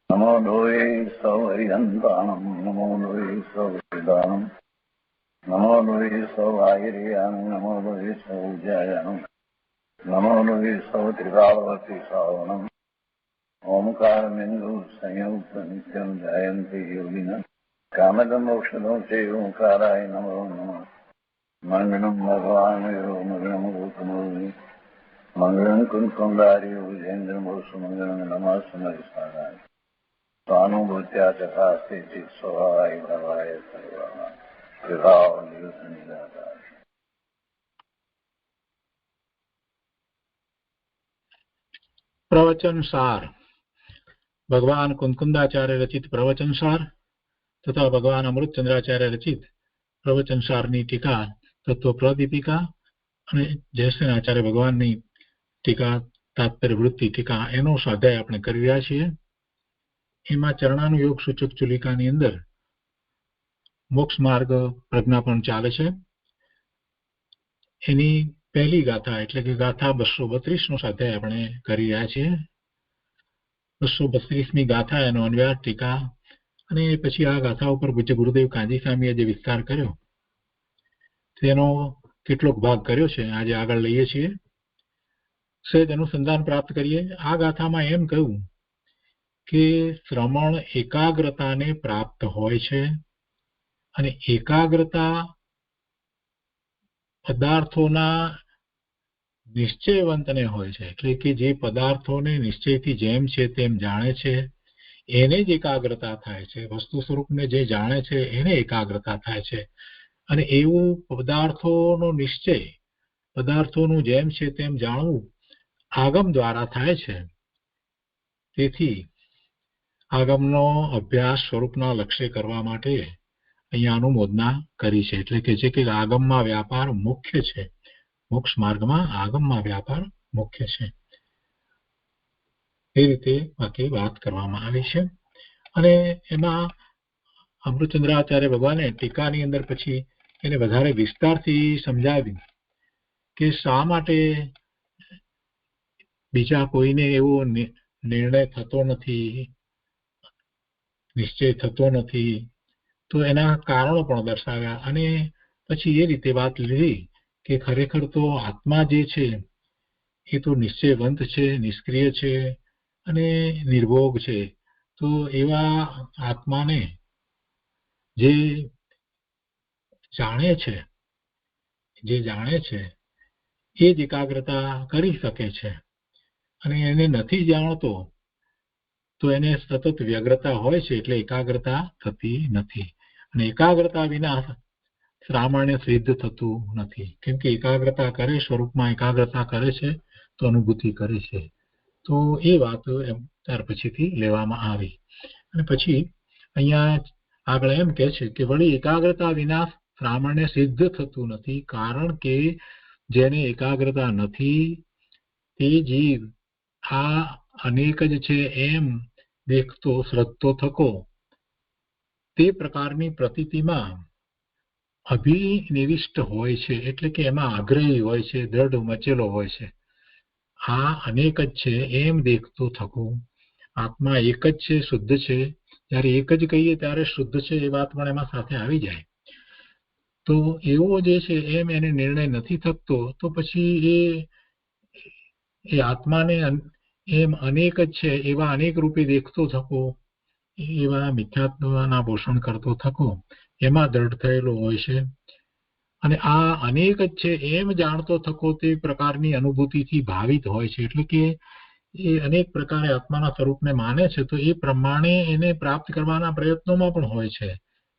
नमो लोये सौहरिहन्ताणं नमो लोये सौहृदानं नमो लोये सौभागिर्यानं नमो लोये सौज्यायानं नमो लोये सौत्रिकावती सावनं ओंकारमिन्दु संयुक्त नित्यं ध्यायन्ति योगिनः कामदमोक्षदं चैवोंकाराय नमो नमः मङ्गलं भगवान् यो मङ्गलं भूतमोनि मङ्गलं कुञ्कुण्डारि विजेन्द्रमोसुमङ्गलं नमः समरिसाराय स्वानुभूत्या तथास्ति स्वभावाय भवाय सर्वः विभाव निराकार। प्रवचन सार भगवान कुंकुंदाचार्य रचित प्रवचन सार तथा भगवान अमृतचंद्राचार्य रचित प्रवचन साરની ટીકા તત્વ પ્રદીપિકા અને જયસેનાચાર્ય ભગવાનની ટીકા તાત્પર્ય વૃત્તિ ટીકા એનો સ્વાધ્યાય આપણે કરી રહ્યા છીએ. એમાં ચરણાનુયોગ સૂચક ચુલિકાની અંદર મોક્ષ માર્ગ પ્રજ્ઞાપન ચાલે છે. એની પહેલી ગાથા એટલે કે ગાથા 232 નો સ્વાધ્યાય આપણે કરી રહ્યા છીએ. 232મી ગાથા એનો અન્વયાર્થ ટીકા અને પછી આ ગાથા ઉપર પૂજ્ય ગુરુદેવ કાંજી સ્વામીએ જે વિસ્તાર કર્યો તેનો કેટલોક ભાગ કર્યો છે આજે આગળ લઈએ છીએ. સહેજ અનુસંધાન પ્રાપ્ત કરીએ. આ ગાથામાં એમ કહ્યું કે શ્રમણ એકાગ્રતાને પ્રાપ્ત હોય છે અને એકાગ્રતા પદાર્થોના નિશ્ચયવંતને હોય છે, એટલે કે જે પદાર્થોને નિશ્ચયથી જેમ છે તેમ જાણે છે એને જ એકાગ્રતા થાય છે. વસ્તુ સ્વરૂપને જે જાણે છે એને એકાગ્રતા થાય છે. અને એવું પદાર્થોનો નિશ્ચય, પદાર્થોનું જેમ છે તેમ જાણવું આગમ દ્વારા થાય છે. તેથી આગમનો અભ્યાસ સ્વરૂપના લક્ષ્ય કરવા માટે અહીંયા અનુમોદના કરી છે. એટલે કે જે કે આગમમાં વ્યાપાર મુખ્ય છે, મોક્ષ માર્ગમાં આગમમાં વ્યાપાર મુખ્ય છે, એ રીતે બાકી વાત કરવામાં આવી છે. અને એમાં અમૃતચંદ્રાચાર્ય ભગવાને ટીકાની અંદર પછી એને વધારે વિસ્તારથી સમજાવ્યું કે શા માટે બીજા કોઈને એવો નિર્ણય થતો નથી, નિશ્ચય થતો નથી, તો એના કારણો પણ દર્શાવ્યા. અને પછી એ રીતે વાત લીધી કે ખરેખર તો આત્મા જે છે એ તો નિશ્ચયવંત છે, નિષ્ક્રિય છે અને નિર્ભોગ છે. તો એવા આત્માને જે જાણે છે એ જ એકાગ્રતા કરી શકે છે. અને એને નથી જાણતો તો એને સતત વ્યગ્રતા હોય છે, એટલે એકાગ્રતા થતી નથી. અને એકાગ્રતા વિના શ્રામણને સિદ્ધ થતું નથી, કેમ કે એકાગ્રતા કરે, સ્વરૂપમાં એકાગ્રતા કરે છે તો અનુભૂતિ કરે છે. તો એ વાત ત્યાર પછીથી લેવામાં આવી. અને પછી અહીંયા આગળ એમ કે છે કે વળી એકાગ્રતા વિના શ્રામણને સિદ્ધ થતું નથી, કારણ કે જેને એકાગ્રતા નથી તે જીવ આ અનેક જ છે એમ દેખતો શ્રદ્ધો થકો તે પ્રકારની પ્રતીતિમાં અભિનિવિષ્ટ હોય છે. એટલે કે એમાં આગ્રહી હોય છે, દ્રઢ મચેલો હોય છે. આ અનેક જ છે એમ દેખતો થકો, આત્મા એક જ છે, શુદ્ધ છે. જ્યારે એક જ કહીએ ત્યારે શુદ્ધ છે એ વાત પણ એમાં સાથે આવી જાય. તો એવો જે છે એમ એને નિર્ણય નથી થતો, તો પછી એ આત્માને એમ અનેક જ છે એવા અનેક રૂપે દેખતો થકો, એવા મિથ્યાત્વના પોષણ કરતો થકો એમાં દ્રઢ થયેલો હોય છે. અને આ અનેક જ છે એમ જાણતો થકો તે પ્રકારની અનુભૂતિથી ભાવિત હોય છે. એટલે કે એ અનેક પ્રકારે આત્માના સ્વરૂપને માને છે તો એ પ્રમાણે એને પ્રાપ્ત કરવાના પ્રયત્નોમાં પણ હોય છે.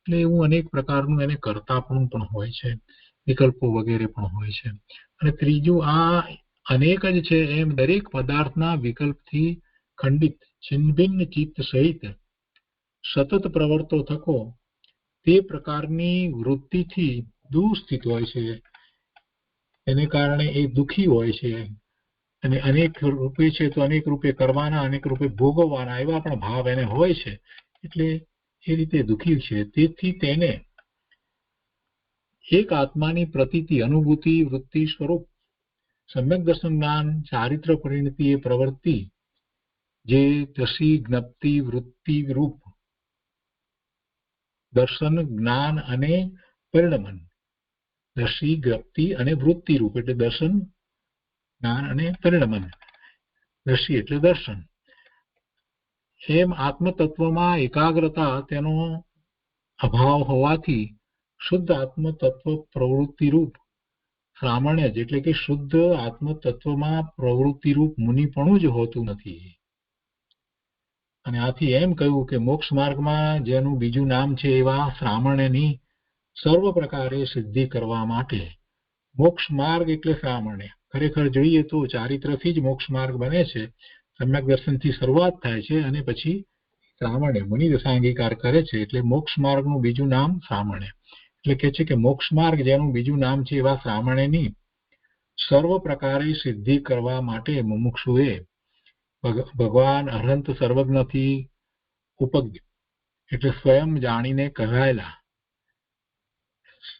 એટલે એવું અનેક પ્રકારનું એને કરતાપણું પણ હોય છે, વિકલ્પો વગેરે પણ હોય છે. અને ત્રીજું, આ અનેક જ છે એમ દરેક પદાર્થના વિકલ્પથી ખંડિત છિન્નભિન્ન ચિત્ત સહિત સતત પ્રવર્તો થકો તે પ્રકારની વૃત્તિથી દૂર સ્થિત હોય છે. એને કારણે એ દુઃખી હોય છે. અને અનેક રૂપે છે તો અનેક રૂપે કરવાના, અનેક રૂપે ભોગવવાના એવા પણ ભાવ એને હોય છે. એટલે એ રીતે દુઃખી છે. તેથી તેને એક આત્માની પ્રતીતિ, અનુભૂતિ, વૃત્તિ સ્વરૂપ સમ્યક દર્શન જ્ઞાન, ચારિત્ર પરિણતિ એ પ્રવૃત્તિ જે દશી જ્ઞપ્તિ વૃત્તિ રૂપ દર્શન જ્ઞાન અને પરિણમન, દશી જ્ઞપ્તિ અને વૃત્તિ રૂપ એટલે દર્શન જ્ઞાન અને પરિણમન. દશી એટલે દર્શન. એમ આત્મતત્વમાં એકાગ્રતા તેનો અભાવ હોવાથી શુદ્ધ આત્મતત્વ પ્રવૃત્તિ રૂપ સામાન્ય જ એટલે કે શુદ્ધ આત્મતત્વમાં પ્રવૃત્તિ રૂપ મુનિપણું જ હોતું નથી. અને આથી એમ કહ્યું કે મોક્ષ માર્ગમાં જેનું બીજું નામ છે એવા શ્રામણ્યની સર્વ પ્રકારે સિદ્ધિ કરવા માટે મોક્ષ માર્ગ એટલે શ્રામણ્ય. ખરેખર જોઈએ તો ચારિત્રથી જ મોક્ષ માર્ગ બને છે. સમ્યક દર્શનથી શરૂઆત થાય છે અને પછી શ્રામણ્ય મુનિ દશાંગીકાર કરે છે એટલે મોક્ષ માર્ગનું બીજું નામ શ્રામણ્ય. એટલે કે છે કે મોક્ષ માર્ગ જેનું બીજું નામ છે એવા શ્રામણ્યની સર્વ પ્રકારે સિદ્ધિ કરવા માટે મુમુક્ષુએ ભગવાન અનંત સર્વજ્ઞથી ઉપજ્ઞ એટલે સ્વયં જાણીને કહેવાયેલા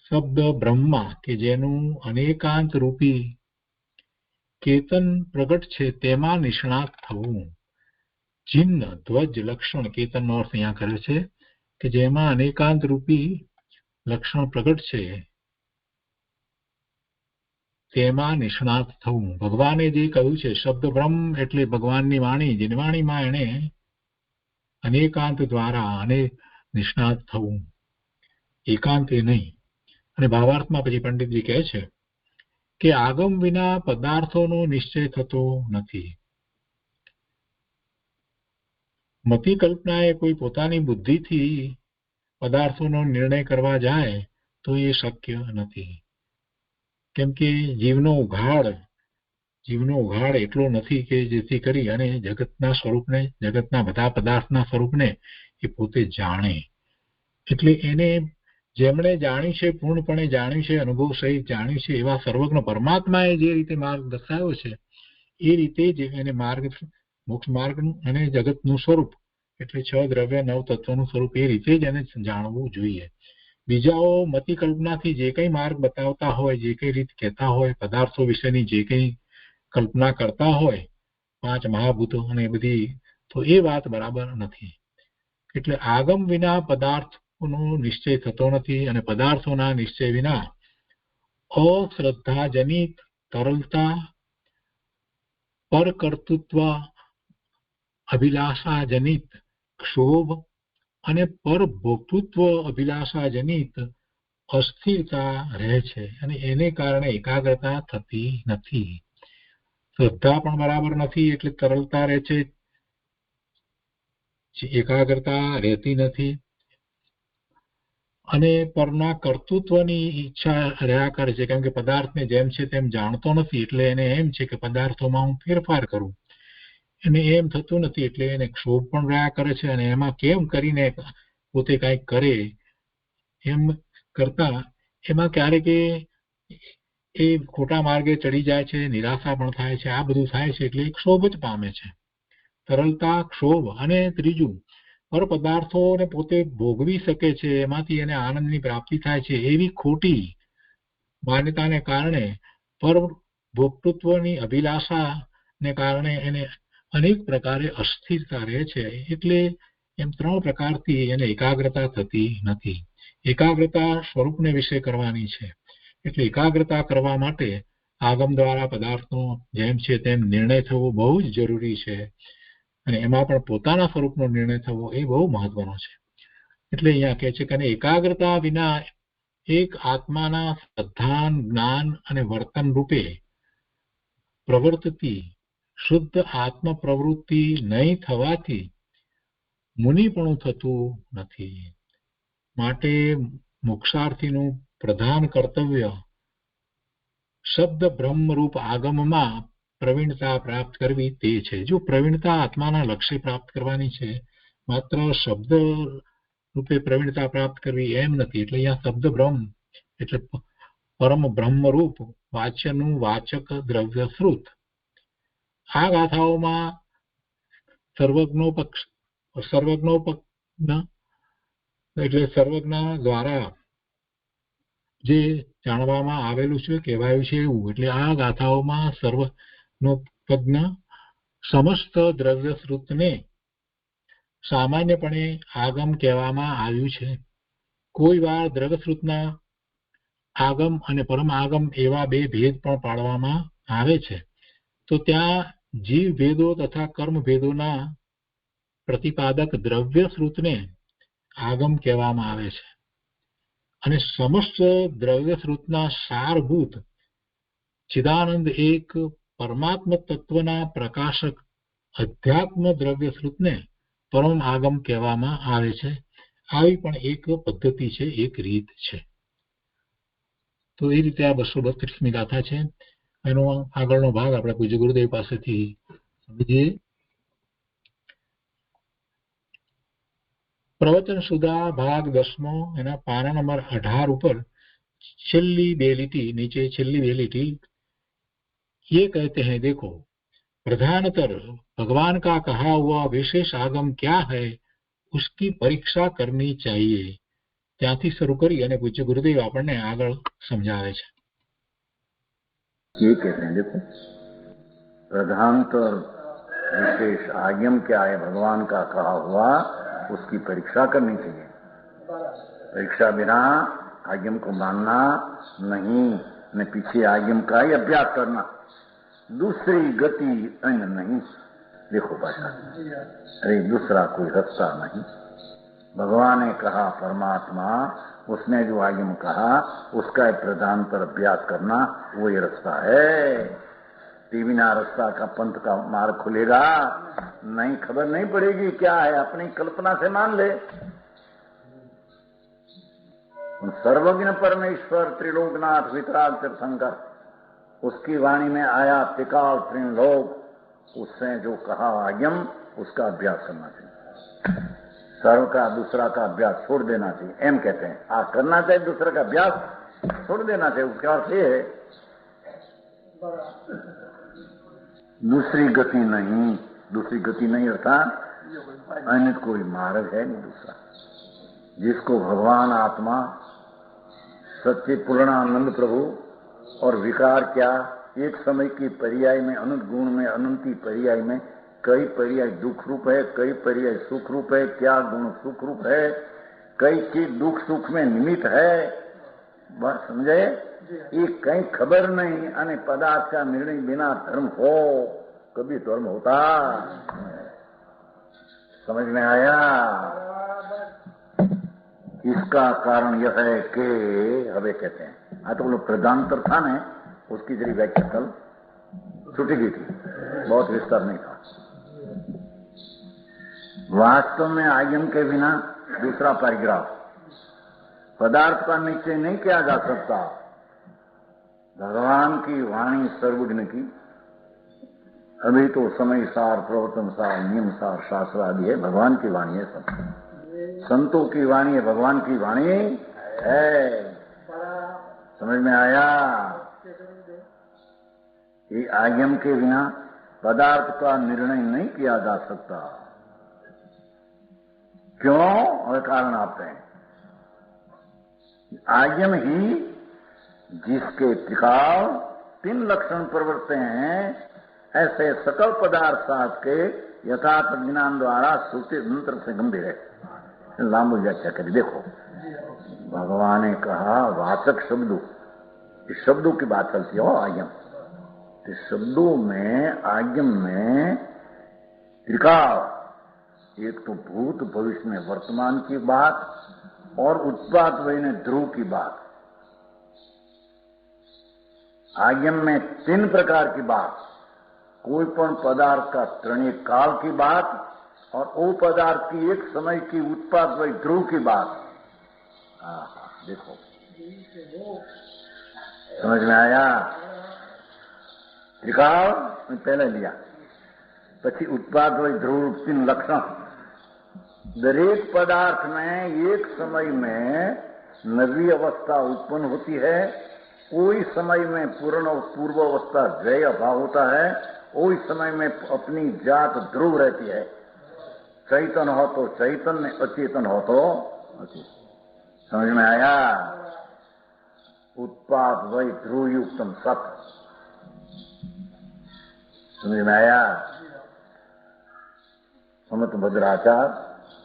શબ્દ બ્રહ્મા કે જેનું અનેકાંત રૂપી કેતન પ્રગટ છે તેમાં નિષ્ણાત થવું. ચિહ્ન ધ્વજ લક્ષણ કેતનનો અર્થ અહીંયા કરે છે કે જેમાં અનેકાંત રૂપી લક્ષણ પ્રગટ છે તેમાં નિષ્ણાત થવું. ભગવાને જે કહ્યું છે શબ્દ બ્રહ્મ એટલે ભગવાનની વાણી, જેની વાણીમાં એણે અનેકાંત દ્વારા અને નિષ્ણાત થવું, એકાંતે નહીં. અને ભાવાર્થમાં પછી પંડિતજી કહે છે કે આગમ વિના પદાર્થોનો નિશ્ચય થતો નથી. મતિ કલ્પનાએ કોઈ પોતાની બુદ્ધિથી પદાર્થોનો નિર્ણય કરવા જાય તો એ શક્ય નથી. કેમ કે જીવનો ઉઘાડ એટલો નથી કે જેથી કરી અને જગતના સ્વરૂપને, જગતના બધા પદાર્થના સ્વરૂપને એ પોતે જાણે. એટલે એને જેમણે જાણ્યું છે, પૂર્ણપણે જાણ્યું છે, અનુભવ સહિત જાણ્યું છે એવા સર્વજ્ઞ પરમાત્માએ જે રીતે માર્ગ દર્શાવ્યો છે એ રીતે જ એને માર્ગ, મોક્ષ માર્ગ અને જગતનું સ્વરૂપ એટલે 6 દ્રવ્ય 9 તત્વનું સ્વરૂપ એ રીતે જ એને જાણવું જોઈએ. બીજાઓ મતિ કલ્પનાથી જે કંઈ માર્ગ બતાવતા હોય, જે કંઈ રીત કહેતા હોય, પદાર્થો વિશેની જે કંઈ કલ્પના કરતા હોય, 5 મહાભૂતો અને બધી, તો એ વાત બરાબર નથી. એટલે આગમ વિના પદાર્થનો નિશ્ચય થતો નથી અને પદાર્થોના નિશ્ચય વિના અશ્રદ્ધાજનિત તરલતા, પરકર્તૃત્વ, અભિલાષાજનિત ક્ષોભ અને પરભોક્તૃત્વ અભિલાષાજનિત અસ્થિરતા રહે છે અને એને કારણે એકાગ્રતા થતી નથી. શ્રદ્ધા પણ બરાબર નથી એટલે તરલતા રહે છે, એકાગ્રતા રહેતી નથી. અને પરના કર્તૃત્વની ઈચ્છા રહ્યા કરે છે, કેમ કે પદાર્થને જેમ છે તેમ જાણતો નથી એટલે એને એમ છે કે પદાર્થોમાં હું ફેરફાર કરું. એને એમ થતું નથી એટલે એને ક્ષોભ પણ રહ્યા કરે છે અને એમાં કેમ કરીને પોતે કંઈક કરે એમ કરતા એમાં ક્યારેક એ ખોટા માર્ગે ચડી જાય છે, નિરાશા પણ થાય છે, આ બધું થાય છે એટલે ક્ષોભ જ પામે છે. તરલતા, ક્ષોભ. અને ત્રીજું, પર પદાર્થોને પોતે ભોગવી શકે છે, એમાંથી એને આનંદની પ્રાપ્તિ થાય છે એવી ખોટી માન્યતાને કારણે પર ભોક્તૃત્વની અભિલાષાને કારણે એને અનેક પ્રકારે અસ્થિરતા રહે છે. એટલે એમ 3 પ્રકારથી એને એકાગ્રતા થતી નથી. એકાગ્રતા સ્વરૂપને વિશે કરવાની છે એટલે એકાગ્રતા કરવા માટે આગમ દ્વારા પદાર્થનો જેમ છે તેમ નિર્ણય થવો બહુ જ જરૂરી છે અને એમાં પણ પોતાના સ્વરૂપનો નિર્ણય થવો એ બહુ મહત્વનો છે. એટલે અહીંયા કહે છે કે એકાગ્રતા વિના એક આત્માના શ્રદ્ધાન, જ્ઞાન અને વર્તન રૂપે પ્રવર્તતી શુદ્ધ આત્મ પ્રવૃત્તિ નહીં થવાથી મુનિપણું થતું નથી. માટે મોક્ષાર્થીનું પ્રધાન કર્તવ્ય શબ્દ બ્રહ્મરૂપ આગમમાં પ્રવીણતા પ્રાપ્ત કરવી તે છે. જો પ્રવીણતા આત્માના લક્ષ્ય પ્રાપ્ત કરવાની છે, માત્ર શબ્દ રૂપે પ્રવીણતા પ્રાપ્ત કરવી એમ નથી. એટલે અહીંયા શબ્દ બ્રહ્મ એટલે પરમ બ્રહ્મરૂપ વાચ્યનું વાચક દ્રવ્ય શ્રુત. આ ગાથાઓમાં સર્વજ્ઞ એટલે સર્વજ્ઞ દ્વારા જે જાણવામાં આવેલું છે, કહેવાયું છે એવું. એટલે આ ગાથાઓમાં સર્વજ્ઞ સમસ્ત દ્રવ્યશ્રુતને સામાન્યપણે આગમ કહેવામાં આવ્યું છે. કોઈ વાર દ્રવ્યશ્રુતના આગમ અને પરમ આગમ એવા બે ભેદ પણ પાડવામાં આવે છે. તો ત્યાં જીવ ભેદો તથા કર્મ ભેદોના પ્રતિપાદક દ્રવ્યશ્રુતને આગમ કહેવામાં આવે છે અને સમસ્ત દ્રવ્યશ્રુતના સારભૂત ચિદાનંદ એક પરમાત્મ તત્વના પ્રકાશક અધ્યાત્મ દ્રવ્યશ્રુતને પરમ આગમ કહેવામાં આવે છે. આવી પણ એક પદ્ધતિ છે, એક રીત છે. તો એ રીતે આ 232મી ગાથા છે. એનો આગળનો ભાગ આપણે પૂજ્ય ગુરુદેવ પાસેથી સમજીએ. પ્રવચન સુધા ભાગ 10મો એના પાના નંબર 18 ઉપર છેલ્લી બે લીટી, नीचे छेल्ली બે લીટી ये कहते हैं, देखो प्रधानतर भगवान का कहा हुआ विशेष आगम क्या है उसकी परीक्षा करनी चाहिए. ત્યાંથી શરૂ કરી અને પૂજ્ય ગુરુદેવ આપણને આગળ સમજાવે છે. ये कहते हैं, देखो प्रधानतर विशेष आगम क्या है भगवान का कहा हुआ उसकी परीक्षा करनी चाहिए. परीक्षा बिना आगम को मानना नहीं, न पीछे आगम का ही अभ्यास करना, दूसरी गति अन्य नहीं. देखो भाषा, अरे दूसरा कोई रास्ता नहीं. भगवान ने कहा परमात्मा, उसने जो आगम कहा उसका प्रधानतर अभ्यास करना, वो ये रास्ता है. बिना रास्ता का पंथ का मार्ग खुलेगा नहीं, खबर नहीं पड़ेगी क्या है, अपनी कल्पना से मान ले. सर्वज्ञ परमेश्वर त्रिलोकनाथ वितराग तीर्थंकर, उसकी वाणी में आया त्रिकाल त्रिलोक, उससे जो कहा आगम उसका अभ्यास करना चाहिए. सर्व का दूसरा का अभ्यास छोड़ देना चाहिए, एम कहते हैं. आ करना चाहिए, दूसरा का अभ्यास छोड़ देना चाहिए. उसका अर्थ ये है दूसरी गति नहीं. दूसरी गति नहीं अर्थात अन्य कोई मार्ग है नहीं दूसरा. जिसको भगवान आत्मा सच्चे पूर्णानंद प्रभु और विकार क्या, एक समय की पर्याय में अनंत गुण में अनंती पर्याय में कई पर्याय दुख रूप है, कई पर्याय सुख रूप है. क्या गुण सुख रूप है, कई चीज दुख सुख में निमित्त है. बस समझे, ये कहीं खबर नहीं. અને पदार्थ का निर्णय बिना धर्म हो, कभी धर्म होता. समझ में आया? इसका कारण यह है कि हमें कहते हैं, तो वो प्रधानतर था ने, उसकी जरी व्याख्या कल छुटी गई थी, बहुत विस्तार नहीं था. वास्तव में आगम के बिना दूसरा पैराग्राफ, पदार्थ का निश्चय नहीं किया जा सकता. भगवान की वाणी सर्वज्ञ की, अभी तो समय सार, प्रवर्तन सार, नियम सार, शास्त्र आदि है, भगवान की वाणी है. सब संतों की वाणी है, भगवान की वाणी है. समझ में आया? ये आगम के बिना पदार्थ का निर्णय नहीं किया जा सकता. क्यों? और कारण आते हैं. आगम ही जिसके त्रिकाल 3 लक्षण प्रवर्ते हैं, ऐसे सकल पदार्थ साथ के यथार्थ ज्ञान द्वारा श्रुति मंत्र से गंभीर है. लांबू व्याख्या करी. देखो भगवान ने कहा वाचक शब्दों, इस शब्दों की बात चलती हो आगम. इस शब्दों में आगम में त्रिकाल, एक तो भूत भविष्य में वर्तमान की बात और उत्पाद वही ध्रुव की बात. आगम में 3 प्रकार की बात, कोई पण पदार्थ का त्रणीय काल की बात और वो पदार्थ की एक समय की उत्पाद वही ध्रुव की बात. देखो समझ में आया? त्रिकाल पहले लिया, પછી उत्पाद वही ध्रुव 3 लक्षण. दरेक पदार्थ में एक समय में नवी अवस्था उत्पन्न होती है, कोई समय में पूर्व अवस्था जय अभाव होता है, कोई समय में अपनी जात ध्रुव रहती है. चैतन हो तो चैतन्य, अचेतन हो तो अचेतन. समझ में आया? उत्पाद वही ध्रुव युक्तम सत. समझ में आया? समत भद्राचार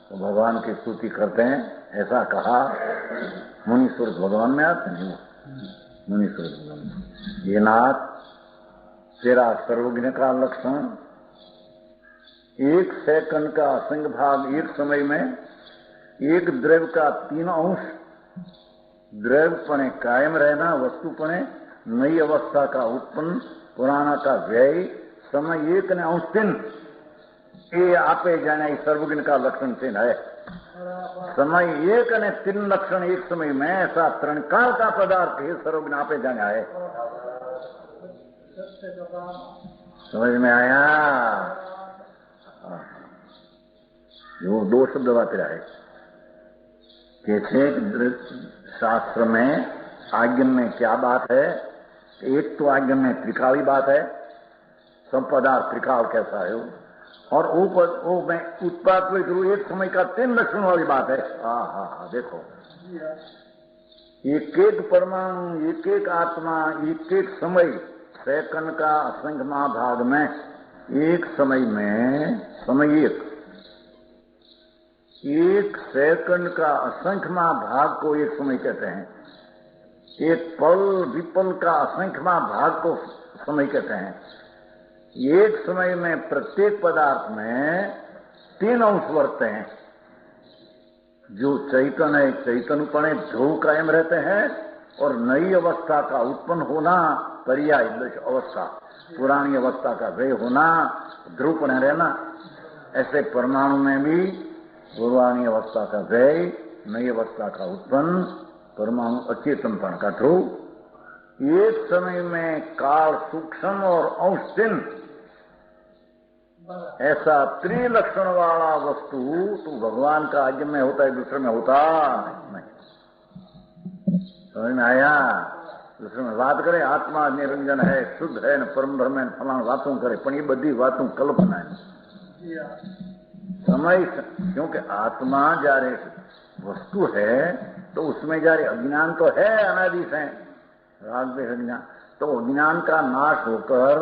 तो भगवान की स्तुति करते हैं, ऐसा कहा। मुनि सूरत भगवान में आते नहीं, मुनि सूरत भगवान में, ये नाथ तेरा सर्वज्ञ का लक्षण, एक सेकंड का असंख्य भाग, एक समय में एक द्रव्य का 3 अंश, द्रव्यपणे कायम रहना, वस्तुपणे नई अवस्था का उत्पन्न, पुराना का व्यय, समय एक ने अंश 3, ये आपे जाने सर्वज्ञ का लक्षण 3 है। समय एक ने 3 लक्षण एक समय में, ऐसा 3 काल का पदार्थ है सर्वज्ञ आपे जाना है। समझ में आया? वो 2 शब्द बात रहा है। कैसे शास्त्र में आज्ञा में क्या बात है? एक तो आज्ञा में त्रिकाली बात है, सब पदार्थ त्रिकाल कैसा है, और वो में उत्पाद हुए एक समय का 3 लक्षण वाली बात है। हाँ, देखो, एक एक परमाणु, एक एक आत्मा, एक एक समय, सेकंड का असंख्य महाभाग में, एक समय में, समय एक सेकंड का असंख्य महाभाग को एक समय कहते हैं। एक पल विपल का असंख्य महाभाग को समय कहते हैं। एक समय में प्रत्येक पदार्थ में 3 अंश वर्तते हैं। जो चैतन्य है, चैतन्यपणे ध्रुव कायम रहते हैं, और नई अवस्था का उत्पन्न होना, पर्याय अवस्था, पुरानी अवस्था का व्यय होना, ध्रुवपणे रहना। ऐसे परमाणु में भी पुरानी अवस्था का व्यय, नई अवस्था का उत्पन्न, परमाणु अचेतनपण का ध्रुव। एक समय में काल सूक्ष्म और अंश 3, ऐसा त्रिलक्षण वाला वस्तु तो भगवान का आज्ञा में होता है, दूसरे में होता नहीं। समझ में आया? दूसरे में बात करे आत्मा निरंजन है, शुद्ध है, न परम ब्रह्म है, फलान बातों करे, पर ये बड़ी बातों कल्पना है। समय, क्योंकि आत्मा जारे वस्तु है तो उसमें जारे अज्ञान तो है, अनादि से राग देश अज्ञान, तो अज्ञान का नाश होकर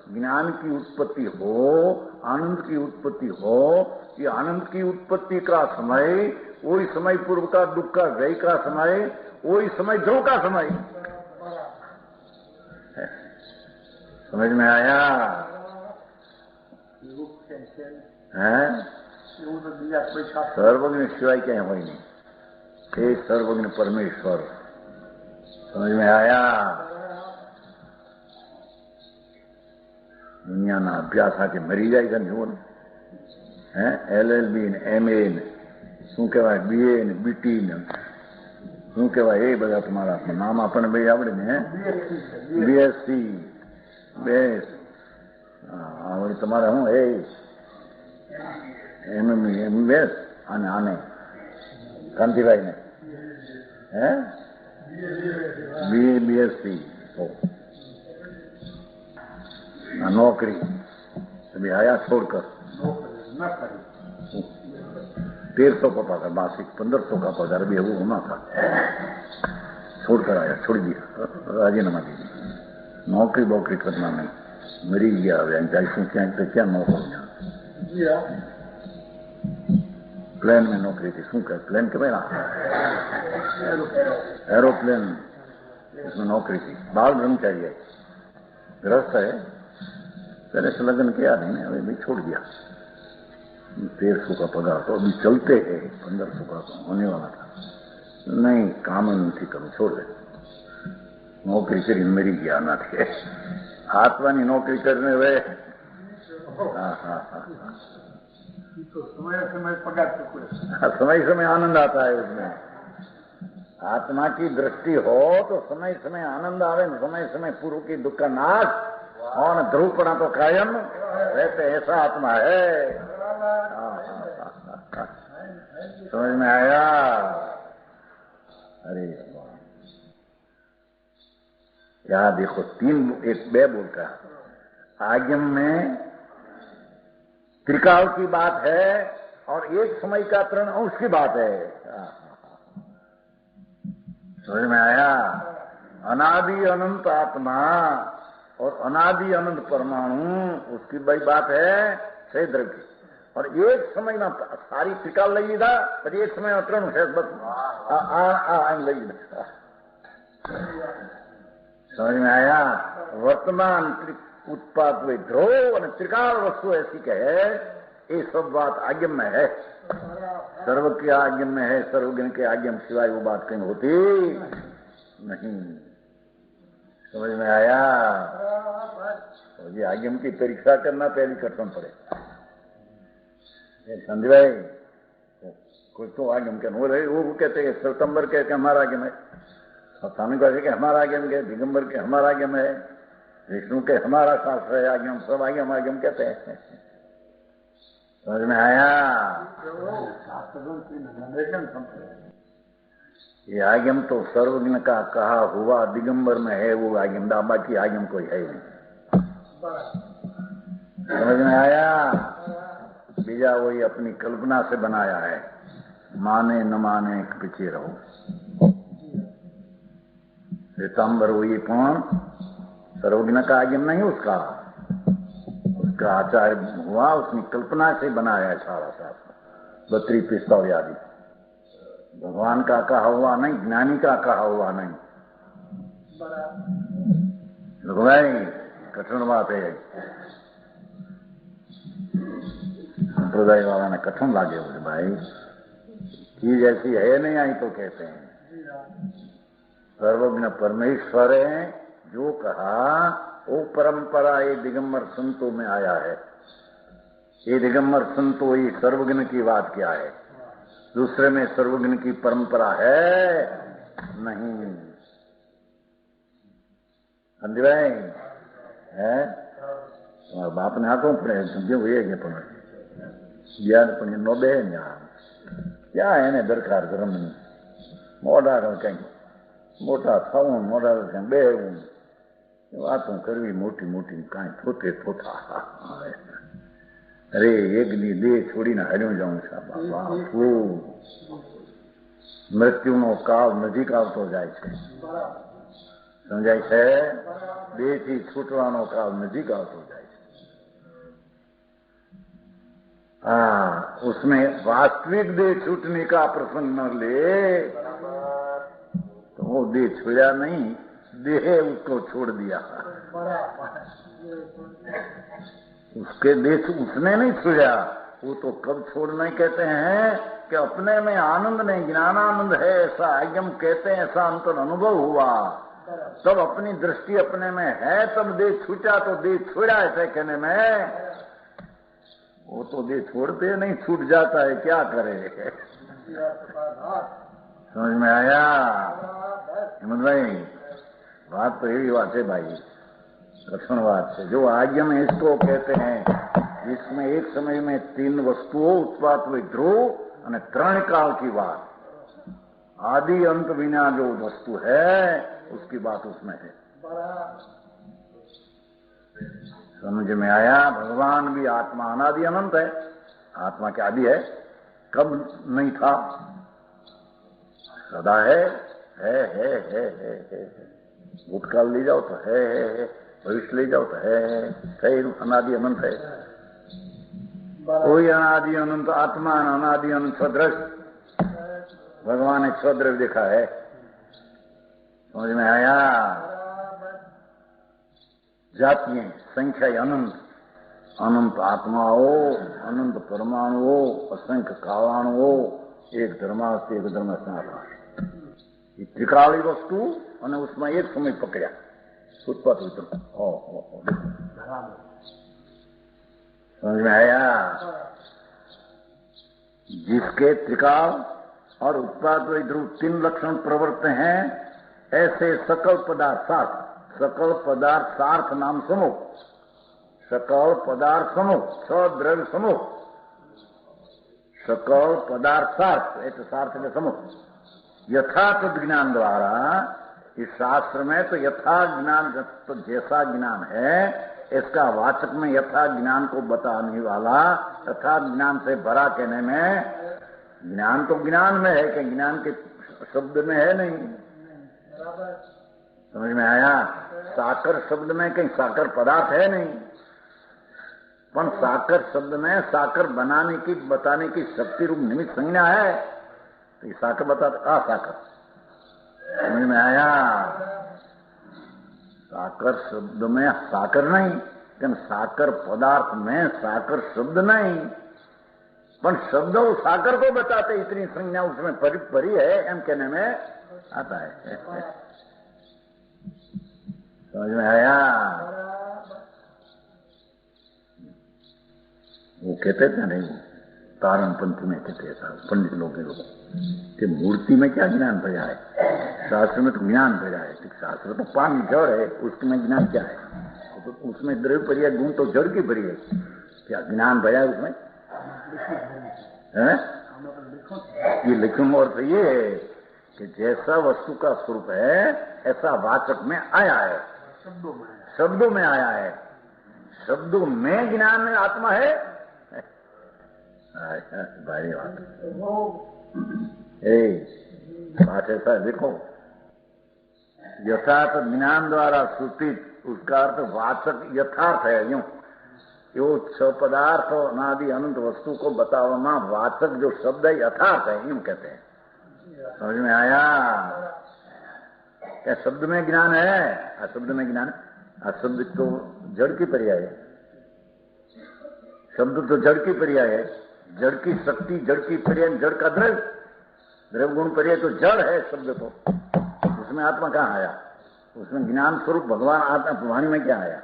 ज्ञान की उत्पत्ति हो, आनंद की उत्पत्ति हो। ये आनंद की उत्पत्ति का समय वही समय पूर्व का दुख का व्यय का समय, वही समय ध्रुव का समय। समझ में आया? है सर्वज्ञ सिवाय क्या है? नहीं, एक सर्वज्ञ परमेश्वर। समझ में आया? दुनिया ना अभ्यास आके मरी जाएगा जीवन है। LLB ने MA ने શું કહેવાય, BA ને BT ને શું કહેવાય, એ બધા તમારા નામ આપણને ભાઈ આવડે ને, BSc બેસ આવડે તમારે શું એ MBS અને આને કાંતિભાઈ ને હે BA BSc नौकरी अभी आया छोड़कर 1300 का पगार मासिक, 1500 का पगार भी वो होना था, छोड़कर आया, छोड़ दिया, राजीनामा दे दिया। नौकरी बोकरी करना नहीं, मरी गया क्या नौकरी। प्लेन में नौकरी थी, शू कह प्लेन के भाई एरोप्लेन, इसमें नौकरी थी। बाल ब्रह्मचारी है, ग्रस्त है, पहले से लगन किया नहीं, अभी भी छोड़ दिया। 1300 का पगार तो अभी चलते है, 1500 का होने वाला था, नहीं काम नहीं करूं, छोड़ दे। नौकरी करी मरी गया ना थे, आत्मा की नौकरी करने वे। समय समय आनंद आता है उसमें। आत्मा की दृष्टि हो तो समय समय आनंद आवे, समय समय पूर्व की दुख का नाश और ध्रुवपणा तो कायम रहते, ऐसा आत्मा है। समझ में आया? अरे यहाँ देखो 2 बोलता आज्ञा में त्रिकाल की बात है और एक समय का 3 अंश की बात है। समझ में आया? अनादि अनंत आत्मा और अनादि अनंत परमाणु, उसकी बड़ी बात है 6 द्रव्य की। और एक समय में सारी त्रिकाल लई लीधा, પછી एक समय में ત્રણ છે બસ એમ લઈ લીધા. समझ में आया? वर्तमान उत्पाद हुए ध्रुव और त्रिकाल वस्तु ऐसी कहे, ये सब बात आगम में है, सर्व के आगम में है, सर्वज्ञ के आगम सिवाय वो बात कहीं होती नहीं. समझ में आया? ये आगम की परीक्षा करना पहली कठिन पड़े. समझ भाई, कुछ तो आगम के वो कहते हैं सितंबर के हमारा आगम है, स्वामी कहते कि हमारा आगम के, दिगंबर के हमारा आगम है, विष्णु के हमारा शास्त्र है, आगम सब आगम आगम कहते हैं. समझ में आया? ये आगम तो सर्वज्ञ का कहा हुआ दिगंबर में है वो आगम, बाकी आगम कोई है नहीं. समझ में आया? बीजा वही अपनी कल्पना से बनाया है, माने न माने पीछे रहो. श्वेतांबर हुई कौन? सर्वज्ञ का आगम नहीं, उसका आचार्य हुआ, उसने कल्पना से बनाया है सारा शास्त्र, 32 पिस्तौल आदि. भगवान का कहा हुआ नहीं, ज्ञानी का कहा हुआ नहीं. भाई कठिन बात है, संप्रदाय वाला ने कठिन लागे बोले भाई, चीज ऐसी है नहीं आई तो कहते हैं. सर्वज्ञ परमेश्वर है, जो कहा वो परंपरा ये दिगंबर संतों में आया है. ये दिगंबर संतो ये सर्वज्ञ की बात क्या है, दूसरे में सर्वज्ञ की परंपरा है नहीं. समझ भाई है? तुम्हारे बाप ने हाथों पड़े समझे हुए પણ યાર પણ નો બે ક્યાં એને દરકાર ધર્મની મોઢા કઈ મોટા થવું, મોઢા કઈ બેવું, વાતો કરવી મોટી મોટી, કાંઈ થોતે થોતા. અરે એક દી દેહ છોડીને હાર્યો જાઉં છું બાપુ. મૃત્યુનો કાળ નજીક આવતો જાય છે, સમજાય છે? દેહથી છૂટવાનો કાળ નજીક આવતો જાય છે. हाँ, उसमें वास्तविक देह छूटने का प्रसंग न ले तो वो देह छुड़ा नहीं, देह उसको छोड़ दिया. उसके देह उसने नहीं छुड़ा, वो तो कब छोड़ना कहते हैं कि अपने में आनंद नहीं, ज्ञानानंद है ऐसा आगम कहते हैं, ऐसा अंतर अनुभव हुआ तब अपनी दृष्टि अपने में है, तब देह छूटा तो देह छुड़ा ऐसे कहने में. वो तो देह छोड़ते नहीं, छूट जाता है, क्या करे. समझ में आया? हिम्मत भाई, बात तो यही बात है भाई, कठिन बात है. जो आगम इसको कहते हैं, इसमें एक समय में 3 वस्तुओं उत्पाद हुई, ध्रुव और 3 काल की बात, आदि अंत बिना जो वस्तु है उसकी बात उसमें है. समझ में आया? भगवान भी आत्मा अनादि अनंत है, आत्मा क्या आदि है, कब नहीं था, सदा है. भूतकाल ले जाओ तो है, भविष्य ले जाओ तो है, अनादि अनंत है. कोई अनादि अनंत आत्मा अनादि अनंत सदृश भगवान ने सदृश देखा है. समझ में आया? जातियां संख्या अनंत, अनंत आत्माओं, अनंत परमाणुओं, असंख्य कालाणुओं, एक धर्मास्थ एक धर्मस्थ, ये त्रिकाली वस्तु और उसमें एक समय पकड़ा उत्पत्ति उत्तर. समझ में आया? जिसके त्रिकाल और उत्पाद ध्रुव 3 लक्षण प्रवृत्त हैं, ऐसे सकल पदार्थ, सकल पदार्थ सार्थ नाम समूह, सकल पदार्थ समूह, सद्रव्य समूह, सकल पदार्थ सार्थ, एक सार्थ के समूह, यथार्थ ज्ञान द्वारा. इस शास्त्र में तो यथा ज्ञान, तो जैसा ज्ञान है इसका वाचक में यथा ज्ञान को बताने वाला, यथा ज्ञान से भरा कहने में, ज्ञान तो ज्ञान में है कि ज्ञान के शब्द में है नहीं. समझ में आया? साकर शब्द में कहीं साकर पदार्थ है नहीं. पण साकर शब्द में साकर बनाने की बताने की शक्ति रूप निमित्त संज्ञा है, तो ये साकर बता साकर समझ में आया। साकर शब्द में साकर नहीं, कि साकर पदार्थ में साकर शब्द नहीं, पर शब्द साकर को बताते इतनी संज्ञा उसमें परी है, एम कहने में आता है। समझ में आया। वो कहते थे नहीं, तारण पंथी में कहते था पंडित लोग कि मूर्ति में क्या ज्ञान भरा है, शास्त्र में तो ज्ञान भरा है। शास्त्र तो पान जड़ है, उसमें ज्ञान क्या है? तो उसमें द्रव्य भरी है, गुण तो जड़ की भरी है, क्या ज्ञान भरा है उसमें? ये लिखूं और तो ये है कि जैसा वस्तु का स्वरूप है ऐसा वाचक में आया है, शब्दों में आया है। शब्दों में ज्ञान में आत्मा है। भारी बात बात ऐसा है, देखो यथार्थ ज्ञान द्वारा सूचित, उसका अर्थ वाचक यथार्थ है। यूं यो छ पदार्थ अनादि अनंत वस्तु को बतावा वाचक जो शब्द है यथार्थ है, यूं कहते हैं। समझ में आया? क्या शब्द में ज्ञान है? अशब्द में ज्ञान, अशब्द तो जड़ की पर्याय है, शब्द तो जड़ की पर्याय है, जड़ की शक्ति, जड़ की पर्याय, जड़ का द्रव्य, द्रव्य गुण पर्याय तो जड़ है शब्द तो, उसमें आत्मा कहां आया? उसमें ज्ञान स्वरूप भगवान आत्मा वाणी में क्या आया?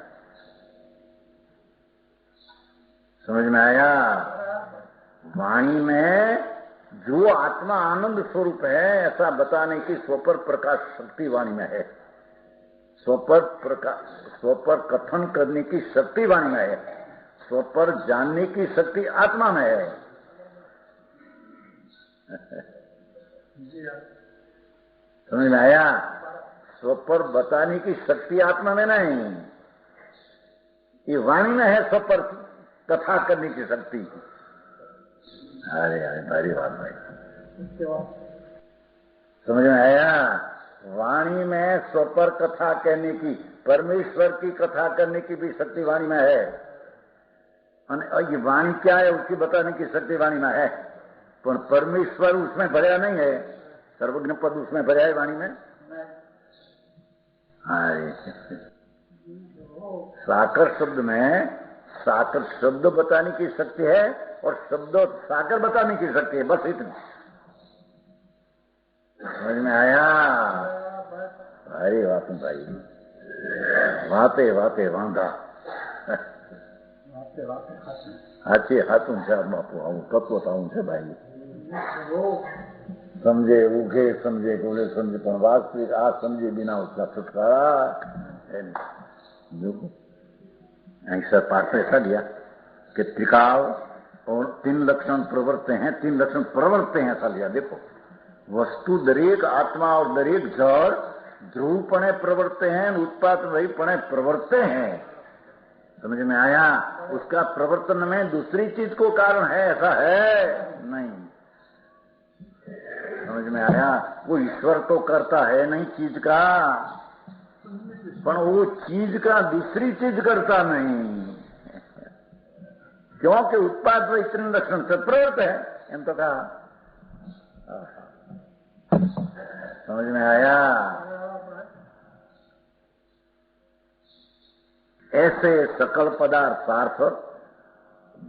समझ में आया? वाणी में जो आत्मा आनंद स्वरूप है ऐसा बताने की स्वपर प्रकाश शक्ति वाणी में है, स्वपर कथन करने की शक्ति वाणी में है, स्वपर जानने की शक्ति आत्मा में है। समझ में आया? स्वपर बताने की शक्ति आत्मा में नहीं, ये वाणी में है स्वपर कथा करने की शक्ति। अरे अरे भारी बात भाई, समझ में आया? वाणी में स्वपर कथा कहने की, परमेश्वर की कथा करने की भी शक्ति वाणी में है। और ये वाणी क्या है उसकी बताने की शक्ति वाणी में है, पर परमेश्वर उसमें भरा नहीं है, सर्वज्ञ पद उसमें भरा है वाणी में। साकर शब्द में साकर शब्द बताने की शक्ति है और शब्द साकर बताने की शक्ति है, बस इतनी। समझ में आया? अरे बात भाई, वाते वाते वांधा हाथी हाथों से बापू आऊं तत्व बताऊं से भाई, समझे उगे समझे गोले समझे, पर वास्तविक आ समझे बिना उसका छुटकारा है नहीं। ऐसा पाठ ऐसा दिया कि त्रिकाल और तीन लक्षण प्रवर्ते हैं, तीन लक्षण प्रवर्ते हैं ऐसा लिया। देखो वस्तु दरेक आत्मा और दरेक जड़ ध्रुवपणे प्रवर्ते हैं, उत्पाद वहीपणे प्रवर्ते हैं। समझ में आया? उसका प्रवर्तन में दूसरी चीज को कारण है ऐसा है नहीं। समझ में आया? वो ईश्वर तो करता है नहीं चीज का, पर वो चीज का दूसरी चीज करता नहीं, क्योंकि उत्पाद व इतने लक्षण से प्रवृत्त है। एम तो कहा, समझ में आया? ऐसे सकल पदार्थ सार्थक,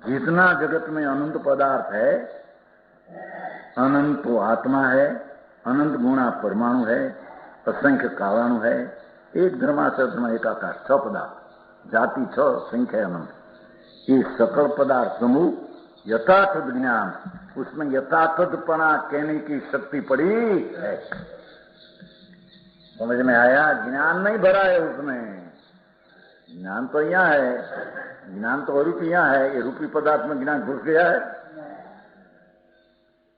जितना जगत में अनंत पदार्थ है, अनंत तो आत्मा है, अनंत गुणा परमाणु है, असंख्य कालाणु है, एक धर्माशय एकाकाश, 6 पदार्थ, जाति 6, संख्या अनंत। ये सकल पदार्थ समूह यथार्थ ज्ञान, उसमें यथार्थपना कहने की शक्ति पड़ी है। समझ में आया? ज्ञान नहीं भरा है उसमें, ज्ञान तो यहाँ है, ज्ञान तो रूपी यहाँ है, ये रूपी पदार्थ में ज्ञान घुस गया है।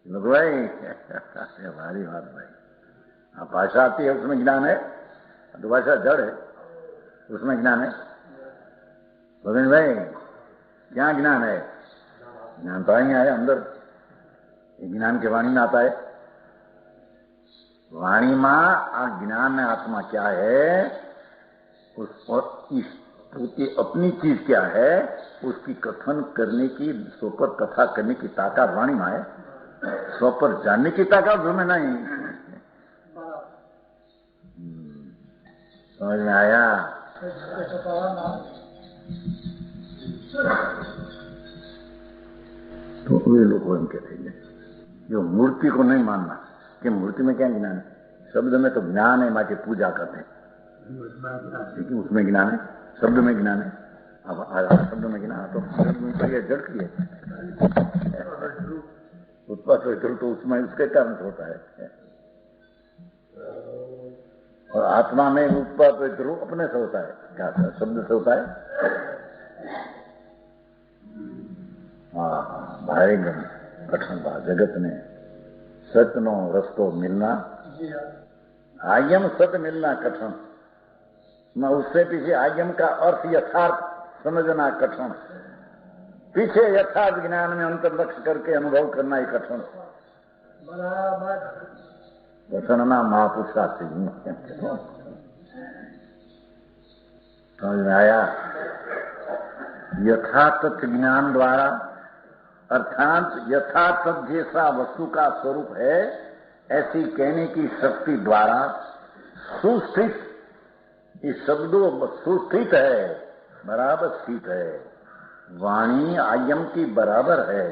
भाई भारी बात भाई, हाँ भाषा आती है उसमें ज्ञान है, तो भाषा जड़ है उसमें ज्ञान है। गोविंद भाई क्या ज्ञान है? ज्ञान तो यहाँ है अंदर, ये ज्ञान के वाणी में आता है। वाणी में आ ज्ञान में आत्मा क्या है, उस उसकी अपनी चीज क्या है, उसकी कथन करने की, सो पर कथा करने की ताकत वाणी में है, सो पर जानने की ताकत तुम्हें नहीं। समझ में आया? तो वे लोग एम कहते हैं जो मूर्ति को नहीं मानना कि मूर्ति में क्या ज्ञान है, शब्द में तो ज्ञान है, माचे पूजा करते हैं, लेकिन उसमें ज्ञान है, शब्द में ज्ञान है। अब शब्द में ज्ञान तो जड़ की है, उत्पाद तो उसमें उसके कारण से होता है, और आत्मा में उत्पाद ध्रुव अपने से होता है, क्या शब्द से होता है। हाँ, भाई कठिन बात जगत में सत्य नो रस्तो मिलना, आयम सत्य मिलना कठिन, मैं उससे पीछे आयम का अर्थ यथार्थ समझना कठिन, पीछे यथार्थ ज्ञान में अंतर लक्ष्य करके अनुभव करना ही कठिन। कठिन ना महापुरुषा से समझ में आया? यथार्थ ज्ञान द्वारा, अर्थात यथार्थ जैसा वस्तु का स्वरूप है ऐसी कहने की शक्ति द्वारा सुस्थित, इस शब्दों सुस्थित है, बराबर स्थित है, वाणी आयम की बराबर है,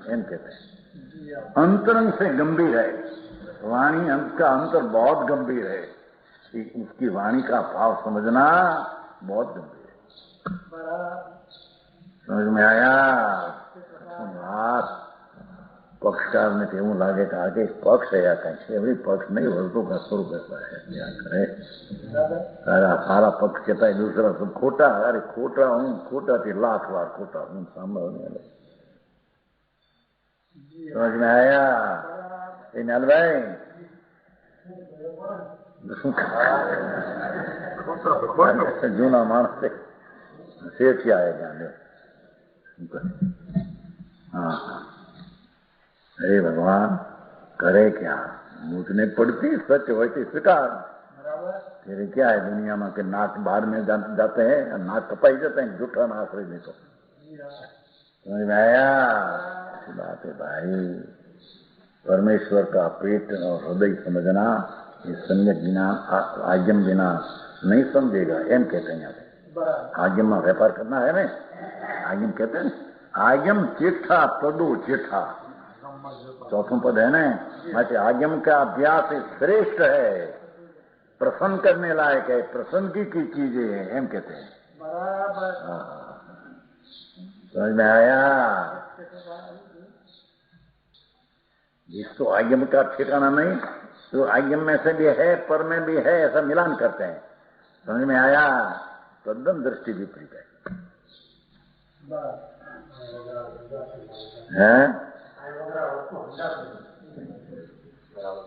एम कहते हैं। अंतरंग से गंभीर है वाणी, अंत का अंतर बहुत गंभीर है, उसकी वाणी का भाव समझना बहुत गंभीर है। समझ में आया? पक्षकार ने केवं लागे कहा कि पक्ष है या कहीं अभी पक्ष नहीं, वस्तु का स्वरूप ऐसा है, क्या करे सारा पक्ष कहता है, दूसरा सब खोटा, अरे खोटा हूं, खोटा थी लाख बार खोटा हूं, सामने समझ में आया? नाल भाई जूना मानस से शेर क्या है जाने। हाँ, अरे भगवान करे क्या, मुझने पड़ती सच वैसी स्वीकार, फिर क्या है दुनिया में कि नाक बाहर में जाते हैं, नाक कपाई जाते हैं, झूठा नाक रही नहीं तो। समझ में आया? बात है भाई, परमेश्वर का पेट और हृदय समझना, ये सम्यक बिना आज्ञम बिना नहीं समझेगा, एम कहते हैं। यहाँ आज्ञम में व्यापार करना है ना, आज्ञम कहते हैं, आज्ञम चिट्ठा पदो चिट्ठा, चौथों पद है ना, माचे आज्ञम का अभ्यास श्रेष्ठ है, प्रसन्न करने लायक है, प्रसन्न की चीजें हैं, एम कहते हैं। समझ में आया? जिसको आज्ञम का ठिकाना नहीं, तो आज्ञम में से भी है, पर में भी है, ऐसा मिलान करते हैं। समझ में आया? तद्दन दृष्टि विपरीत है।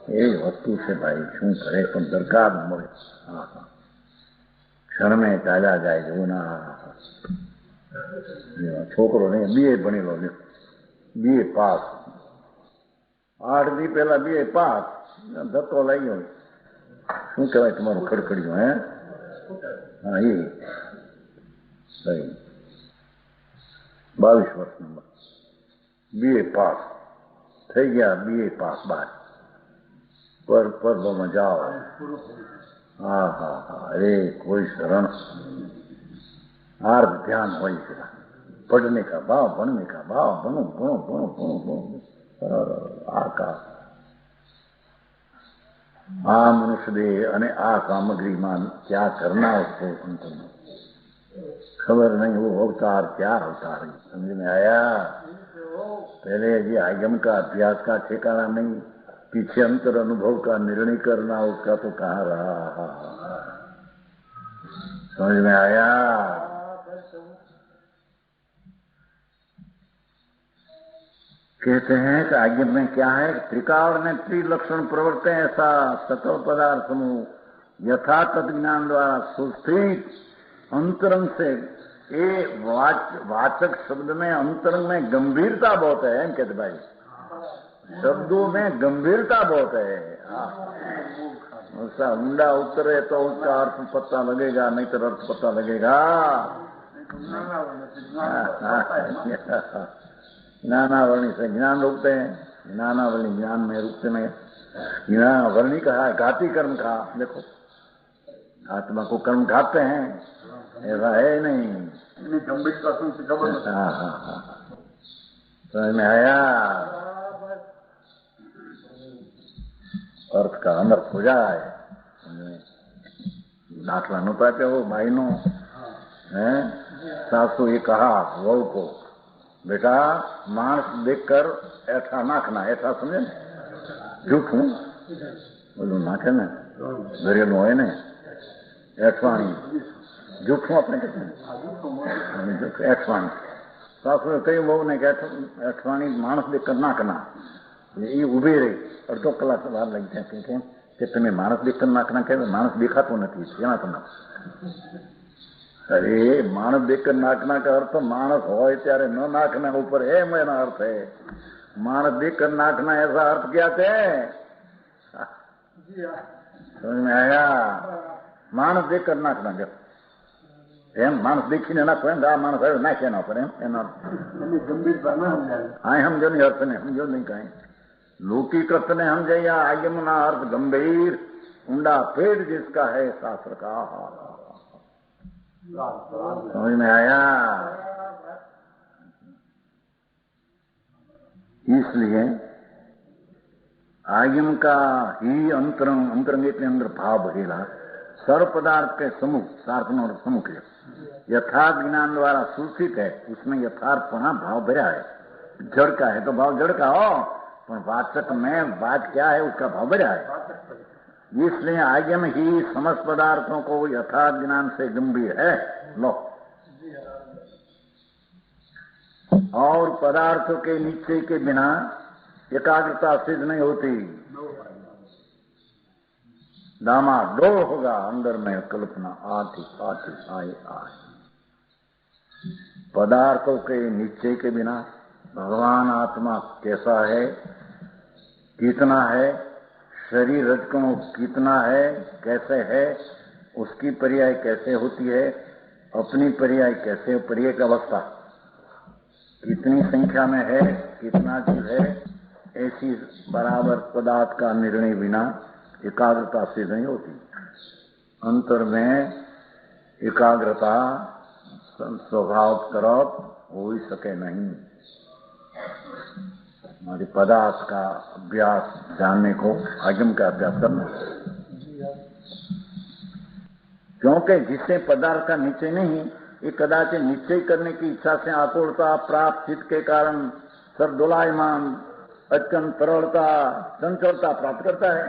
એ વસ્તુ છે ભાઈ, શું કરે પણ દરકાર ન મળે, ક્ષણમે ચાલ્યા જાય જેવું ના. છોકરો નહીં, BA ભણેલો, BA પાસ, 8 દી પહેલા BA પાસ, ધક્કો લાગ્યો, શું કહેવાય તમારું ખડખડિયું, હે? હા, એ સહી 22 વર્ષનો BA પાસ થઈ ગયા, BA પાસ બાર पर जाओ। हाँ हाँ हाँ, अरे कोई शरण आर्थ ध्यान हो पढ़ने का भाव, बनने का भाव, बनो बनो बनो बनो बनो, आकाश आ मनुष्य देह अने आ सामग्री मान क्या करना उसको अंत में खबर नहीं, वो अवतार क्या अवतार है। समझ में आया? पहले ये आगम का अभ्यास का ठिकाना नहीं, पीछे अंतर अनुभव का निर्णय करना, उसका तो कहाँ रहा। समझ में आया? कहते हैं कि आज्ञा में क्या है, त्रिकाल में त्रिलक्षण प्रवर्ते ऐसा सकल पदार्थ समूह यथा तत्ज्ञान द्वारा सुस्थित अंतरंग से, ये वाचक शब्द में अंतरंग में गंभीरता बहुत है, कहते भाई, शब्दों में गंभीरता बहुत है, उसका ऊंडा उतरे तो उसका अर्थ पता लगेगा, नहीं तो अर्थ पता लगेगा। ज्ञानावरणी से ज्ञान रुकते हैं, ज्ञानावरणी ज्ञान में रुकते नहीं। ज्ञानावरणी कहा घाती कर्म खा। देखो आत्मा को कर्म खाते हैं, ऐसा है नहीं। समझ में आया? अर्थ का अनर्थ हो जाए। दाखला नता कहो भाई नो है, सासू ये कहा वहू को, बेटा मांस देखकर ऐठा नाखना। ऐठा समझे जूठू बोलू नाखे ने घरेलू है ने ऐठवाणी जूठू अपने कहते हैं ऐठवाणी। सासू कई बहू ने कहा ऐठवाणी मांस देखकर नाखना। ये उभी रही अर्धो कलाक વાર લઈ જાય કેમ કે તમે માણસ દેખकर નાખના કહેવાય, માણસ દેખાતો નથી એના તમે। अरे मानस देखकर नाकना का अर्थ मानस हो त्यारे न नाकना ऊपर है मेरा अर्थ है। मानस देखकर नाकना ऐसा अर्थ क्या थे? समझ में आया? मानस देखकर नाकना जो एम मानस देखी ने नाखो एम आ मानस आयो नाखे ना पर एम एना गंभीर बना हम समझो नहीं अर्थ ने समझो नहीं कहीं लौकिक अर्थ ने हम जइया आयम ना अर्थ गंभीर ऊंडा पेट जिसका है शास्त्र का। समझ में आया? इसलिए आयम का ही अंतरंग अंतरंग के अंदर भाव भरेला सर्व पदार्थ के समूह सार्थनो समूह यथार्थ ज्ञान द्वारा सूचित है, उसमें यथार्थपना भाव भरा है। जड़ का है तो भाव जड़ का हो, पर वाचक में बात क्या है उसका भाव भरा है। इसलिए आयम ही समस्त पदार्थों को यथार्थ ज्ञान से गंभीर है। लो और पदार्थों के निश्चय के बिना एकाग्रता सिद्ध नहीं होती। डामाडोल होगा अंदर में कल्पना आती आती आए आए। पदार्थों के निश्चय के बिना भगवान आत्मा कैसा है, कितना है, शरीर रजकणों कितना है, कैसे है, उसकी पर्याय कैसे होती है, अपनी पर्याय कैसे, पर्याय का अवस्था कितनी संख्या में है, कितना जीव है, ऐसी बराबर पदार्थ का निर्णय बिना एकाग्रता से नहीं होती। अंतर में एकाग्रता स्वभाव तरफ हो ही सके नहीं। हमारे पदार्थ का अभ्यास जानने को आगम का अभ्यास करना, क्योंकि जिससे पदार्थ का निश्चय नहीं, ये कदाच निश्चय करने की इच्छा से आकुलता प्राप्त चित्त के कारण सब दोलायमान अत्यंत तरलता चंचलता प्राप्त करता है।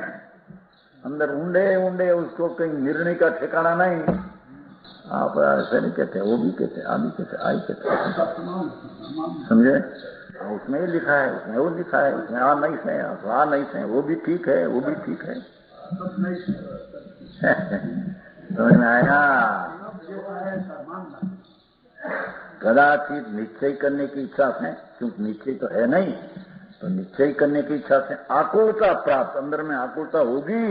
अंदर ऊंडे ऊंडे उसको कहीं निर्णय का ठिकाना नहीं। आप ऐसे नहीं कहते, वो भी कहते, आप भी कहते, आई कहते, समझे? उसमें ये लिखा है, उसमें वो लिखा है, उसमें आ नहीं से, आ नहीं से, वो भी ठीक है, वो भी ठीक है। समझ में आया? कदाचित निश्चय करने की इच्छा से, क्योंकि निश्चय तो है नहीं, तो निश्चय करने की इच्छा से आकुलता प्राप्त, अंदर में आकुलता होगी।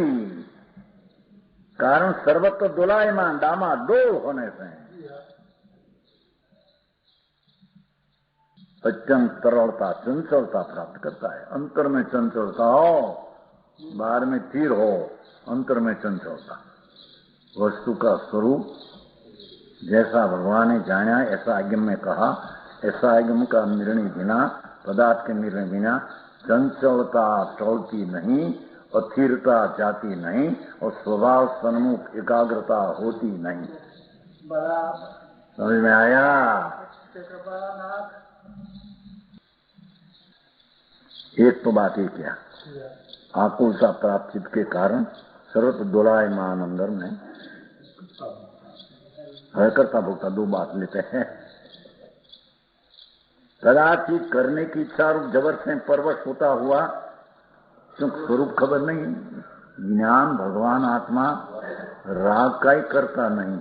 कारण सर्वत्र दोलायमान डामाडोल होने से अत्यंत तरलता चंचलता प्राप्त करता है। अंतर में चंचलता हो, बाहर में तीर हो, अंतर में चंचलता। वस्तु का स्वरूप जैसा भगवान ने जाना ऐसा आगम में कहा, ऐसा आगम का निर्णय बिना, पदार्थ के निर्णय बिना चंचलता टलती नहीं, अस्थिरता जाती नहीं, और स्वभाव सन्मुख एकाग्रता होती नहीं। समझ में आया? एक तो बात ही क्या, आकुलता प्राप्त चित्त के कारण सर्वत्र दोलायमान अंदर में करता भोगता दो बात लेते हैं। कदाचित करने की इच्छा रूप जबर से परवश होता हुआ, क्योंकि स्वरूप खबर नहीं, ज्ञान भगवान आत्मा राग का ही करता नहीं,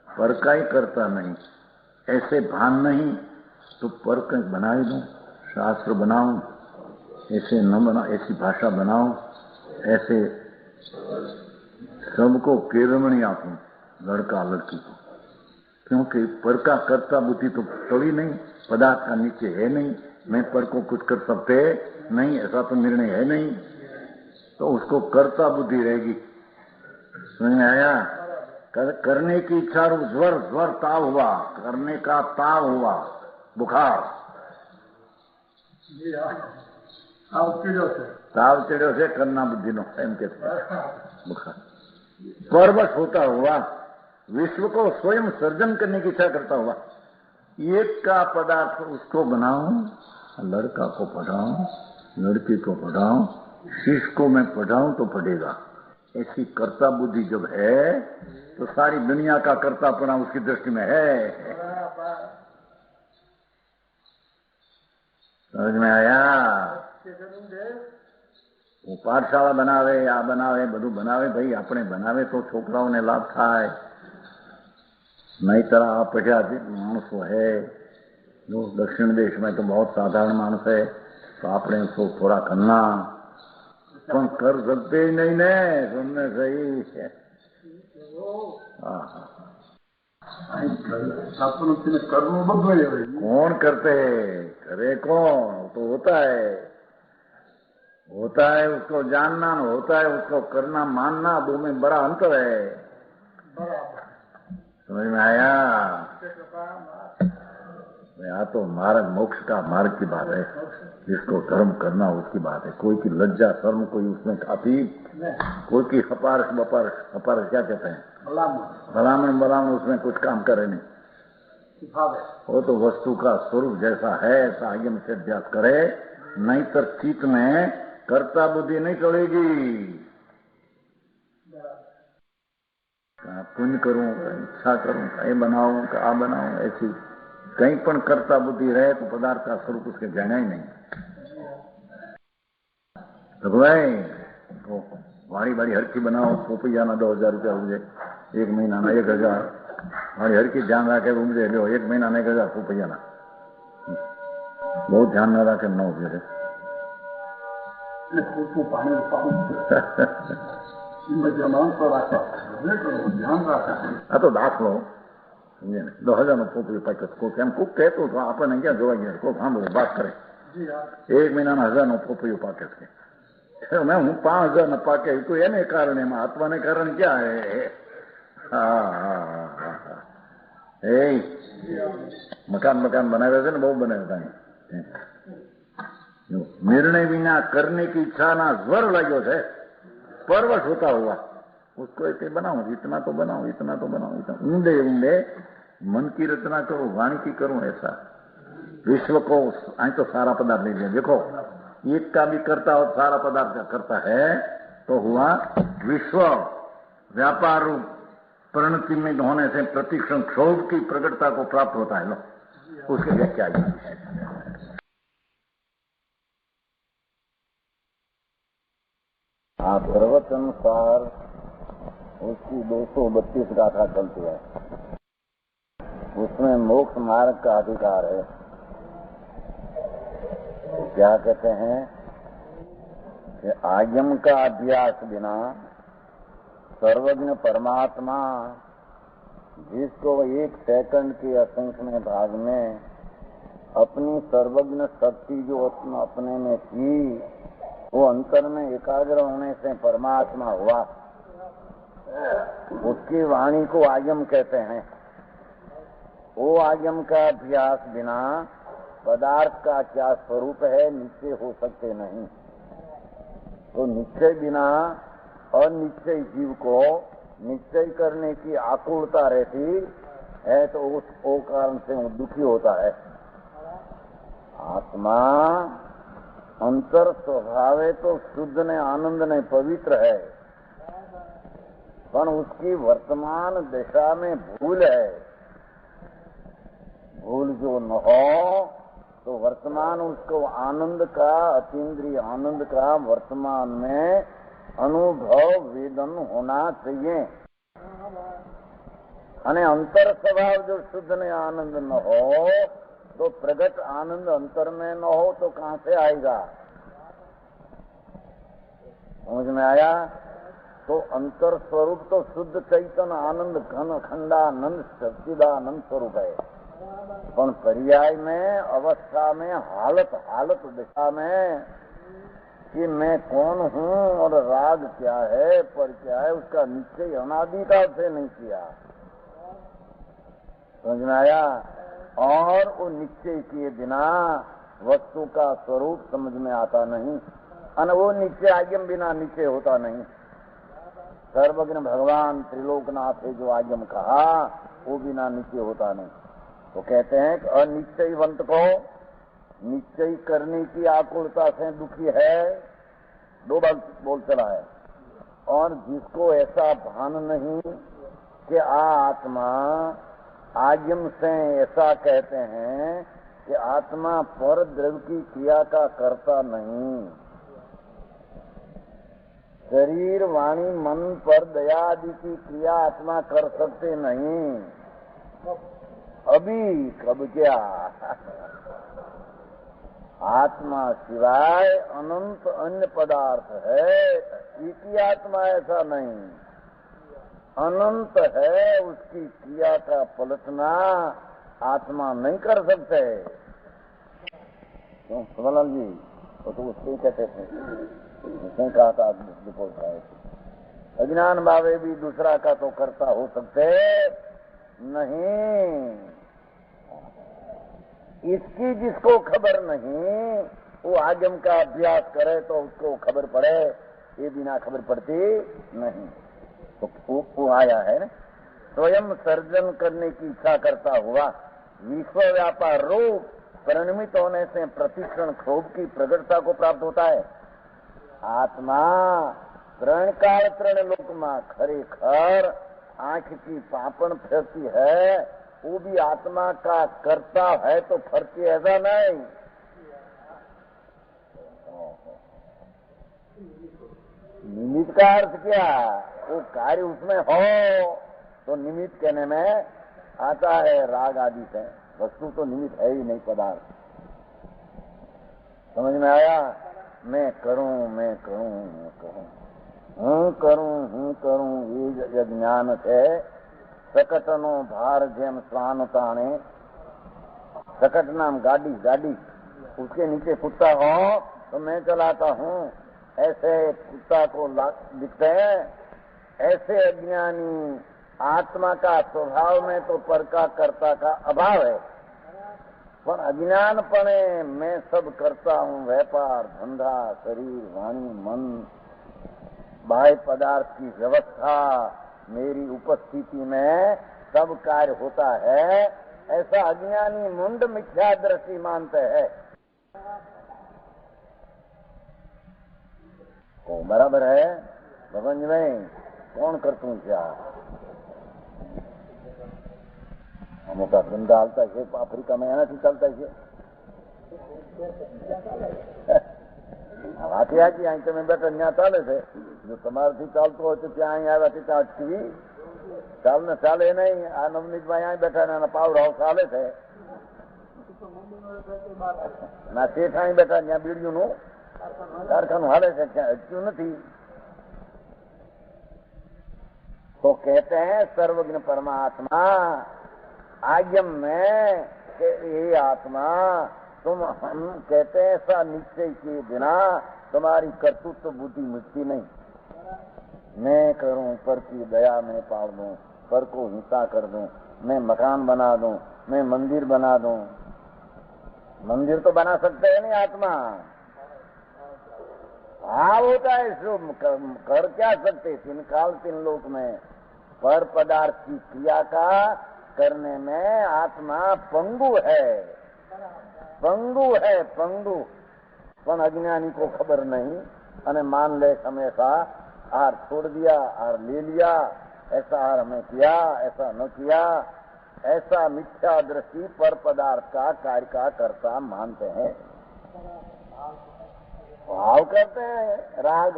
पर का ही करता नहीं, ऐसे भान नहीं तो पर कहीं बना ही दूं, शास्त्र बनाऊं, ऐसे न बना, ऐसी भाषा बनाऊं, ऐसे सबको केवमणी आंखों, लड़का लड़की को, क्योंकि पर का कर्ता बुद्धि तो कभी नहीं, पदार्थ का नीचे है नहीं, मैं पर को कुछ कर सकते नहीं, ऐसा तो निर्णय है नहीं, तो उसको कर्ता बुद्धि रहेगी। समझ में आया? करने की इच्छा, ज्वर ज्वर ताव हुआ, करने का ताव हुआ, बुखार, ताव चढ़ो से करना बुद्धि नो एम के बुखार, परवश होता हुआ, विश्व को स्वयं सर्जन करने की इच्छा करता हुआ, एक का पदार्थ उसको बनाऊं, लड़का को पढ़ाऊं, लड़की को पढ़ाऊं, शिष्य को मैं पढ़ाऊं तो पढ़ेगा, ऐसी कर्ता बुद्धि जब है तो सारी दुनिया का कर्तापना उसकी दृष्टि में है। समझ में आया? वो पाठशाला बनावे, आ बनावे, બધું બનાવે ભાઈ, આપણે બનાવે તો છોકરાઓને લાભ થાય, નહીતર આ પઢ્યા માણસો है जो दक्षिण देश में तो बहुत साधारण मानस है, तो आपने उसको थोड़ा करना, પણ कर सकते ही नहीं ने, सुनने सही है। कौन करते, करे कौन? तो होता है उसको जानना, होता है उसको करना, मानना, दो में बड़ा अंतर है। समझ में आया? यहाँ तो मार्ग, मोक्ष का मार्ग की बात है, जिसको धर्म करना उसकी बात है। कोई की लज्जा शर्म कोई उसमें खाती, कोई की हपारस बपारस, हपारस क्या कहते हैं, भलामण उसमें कुछ काम करे नहीं। वो तो वस्तु का स्वरूप जैसा है ऐसा आयम से अभ्यास करे, नहीं तो चित्त में कर्ता बुद्धि नहीं चलेगी। पुण्य करूं, इच्छा करूं, ये बनाऊं, आ बनाऊं, ऐसी कहीं पण कर्ता बुद्धि रहे तो पदार्थ का स्वरूप उसके जाना ही नहीं। तो भाई तो वाड़ी वाड़ी हरकी बनाओ, पोपैया ना 2000 रुपया हो जाए, एक महीना ना 1000, वाड़ी हरकी ध्यान रखे उमरे लो, एक महीना ना 1000 पोपैया ना, बहुत ध्यान न रखे 9 रुपये આ તો દાખલો સમજે ને, 10,000 નો પોપૈયો પાક્યો, કોઈ એમ કોક કહેતો તો આપણને ક્યાં જોવા ગયા, કોઈ સાંભળે વાત કરે, એક મહિનાના 1000 નો પોપૈયો પાકે છે, મેં હું 5000 ના પાકે, તો એને કારણે, એમાં આત્માને કારણે ક્યાં હે? એ મકાન બનાવ્યા છે ને, બહુ બનાવ્યા હતા, निर्णय बिना करने की इच्छा ना ज्वर लगे है, परवश होता हुआ उसको ऐसे बनाऊं, इतना तो बनाऊं, इतना तो बनाऊं, इतना ऊंडे ऊंडे मन की रचना करूं, वाणी की करूं, ऐसा विश्व को आई तो सारा पदार्थ ले लिया। देखो एक का भी करता हो, सारा पदार्थ का करता है, तो हुआ विश्व व्यापार रूप परिणति में होने से प्रतिक्षण क्षोभ की प्रकटता को प्राप्त होता है। लो उसके व्याख्या सर्वतनुसार उसकी 232 गाथा चलती है, उसमें मोक्ष मार्ग का अधिकार है। तो क्या कहते हैं कि आयम का अभ्यास बिना सर्वज्ञ परमात्मा, जिसको 1 सेकंड के असंख्य भाग में अपनी सर्वज्ञ शक्ति जो अपने में की, वो अंतर में एकाग्र होने से परमात्मा हुआ, उसकी वाणी को आयम कहते हैं। वो आयम का अभ्यास बिना पदार्थ का क्या स्वरूप है निश्चय हो सकते नहीं। तो निश्चय बिना अनिश्चय जीव को निश्चय करने की आकुलता रहती है, तो उस कारण से वो दुखी होता है। आत्मा अंतर स्वभावे तो शुद्ध ने आनंद ने पवित्र है, पर उसकी वर्तमान दशा में भूल है। भूल जो न हो तो वर्तमान उसको आनंद का, अतीन्द्रिय आनंद का वर्तमान में अनुभव वेदन होना चाहिए। અને अंतर स्वभाव जो शुद्ध ने आनंद न हो, तो प्रगट आनंद अंतर में न हो तो कहां से आएगा? समझ में आया? तो अंतर स्वरूप तो शुद्ध चैतन्य आनंद घन खंडानंद सच्चिदानंद स्वरूप है, पर पर्याय में अवस्था में हालत दिशा में कि मैं कौन हूँ और राग क्या है पर क्या है, उसका निश्चय अनादिकाल से नहीं किया। समझ में आया? और वो निश्चय किए बिना वस्तु का स्वरूप समझ में आता नहीं, और वो निश्चय आज्ञम बिना निश्चय होता नहीं। सर्वज्ञ भगवान त्रिलोकनाथ है जो आज्ञम कहा, वो बिना निश्चय होता नहीं। तो कहते हैं कि अनिश्चयवंत को निश्चय करने की आकुलता से दुखी है, दो बार बोल चला है। और जिसको ऐसा भान नहीं कि आत्मा आज्ञम से ऐसा कहते हैं कि आत्मा पर द्रव्य की क्रिया का करता नहीं, शरीर वाणी मन पर दया आदि की क्रिया आत्मा कर सकते नहीं। अभी कब क्या आत्मा सिवाय अनंत अन्य पदार्थ है, एक ही आत्मा ऐसा नहीं, अनंत है, उसकी क्रिया का पलटना आत्मा नहीं कर सकते। क्यों सुमलाल जी? तो उससे कहते थे, उसने कहा था रिपोर्ट है, अज्ञान भावे भी दूसरा का तो करता हो सकते नहीं। इसकी जिसको खबर नहीं वो आगम का अभ्यास करे तो उसको खबर पड़े, ये बिना खबर पड़ती नहीं। तो वो आया है ना, स्वयं सर्जन करने की इच्छा करता हुआ विश्व व्यापार रूप परिणमित होने से प्रतिक्षण क्षोभ की प्रगटता को प्राप्त होता है। आत्मा त्रण काल त्रण लोक में खरेखर आंख की पापण फरती है, वो भी आत्मा का करता है तो फरती ऐसा नहीं। निमित्त का अर्थ क्या? वो कार्य उसमें हो तो निमित्त कहने में आता है राग आदि से, वस्तु तो निमित्त है ही नहीं पदार्थ। समझ में आया? मैं करूं मैं करूं मैं करूं, हूं करूं ये ज्ञान से सकटनो भार जेम स्वान ताने, सकट नाम गाड़ी, उसके नीचे कुत्ता हो तो मैं चलाता हूँ, ऐसे कुत्ता को दिखते हैं। ऐसे अज्ञानी आत्मा का स्वभाव में तो पर का कर्ता का अभाव है, पर अज्ञानपणे मैं सब करता हूँ, व्यापार धंधा शरीर वाणी मन बाह्य पदार्थ की व्यवस्था मेरी उपस्थिति में सब कार्य होता है, ऐसा अज्ञानी मुंड मिथ्या दृष्टि मानते हैं। तो बराबर है भगवान में कौन करतू क्या मोटा धंधा हालता है, अफ्रीका में एनाથી ચાલતા છે। વાથી આજી અહીં તમે બેઠા ત્યાં ચાલે છે, જો તમારાથી ચાલતો હોય તો ત્યાં અહીં આવ્યા ત્યાં અટકી ચાલ ને ચાલે નહીં। આ નવનીતભાઈ અહીં બેઠા ને એના પાવર હાઉસ ચાલે છે, ના શેઠ અહીં બેઠા ત્યાં બીડીઓનું कारखानु हाले से क्या अटक्यू नहीं। तो कहते हैं सर्वज्ञ परमात्मा आज्ञम में कि ये आत्मा तुम हम कहते हैं ऐसा निश्चय किए बिना तुम्हारी कर्तृत्व बुद्धि मिटती नहीं। मैं करूं पर की दया में पाल दूं, पर को हिंसा कर दूं, मैं मकान बना दूं, मैं मंदिर बना दूं। मंदिर तो बना सकते हैं नहीं आत्मा, हाँ होता है शुभ कर क्या सकते, तीन काल तीन लोक में पर पदार्थ की क्रिया का करने में आत्मा पंगु है, पंगु पण अज्ञानी को खबर नहीं, अने मान ले हमेशा आर छोड़ दिया आर ले लिया, ऐसा आर हमें किया ऐसा न किया, ऐसा मिथ्या दृष्टि पर पदार्थ का कार्य का करता मानते हैं। भाव करते हैं, राग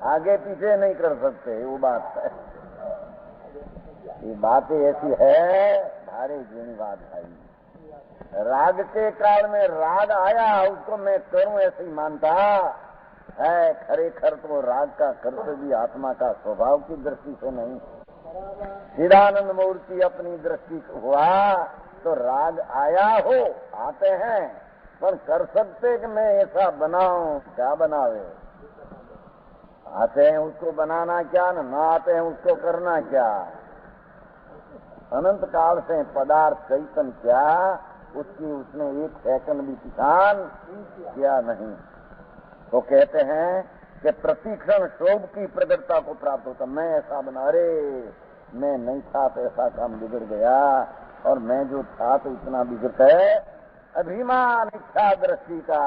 आगे पीछे नहीं कर सकते, वो बात है। ये बातें ऐसी है भारी जीनी बात भाई। राग के काल में राग आया, उसको मैं करूं ऐसे ही मानता, है। खरेखर तो राग का कर्तव्य आत्मा का स्वभाव की दृष्टि से नहीं। चिदानंद मूर्ति अपनी दृष्टि हुआ तो राग आया हो, आते हैं, पर कर सकते कि मैं ऐसा बनाऊं, क्या बनावे। आते हैं उसको बनाना क्या, न आते हैं उसको करना क्या। अनंत काल से पदार्थ चैतन क्या, उसकी उसने एक सेकंड भी किसान किया नहीं। तो कहते हैं कि प्रतिक्षण शोभ की प्रगटता को प्राप्त होता। मैं ऐसा बना, अरे मैं नहीं था तो ऐसा काम बिगड़ गया, और मैं जो था तो इतना बिगड़ता है। अभिमान इच्छा दृष्टि का,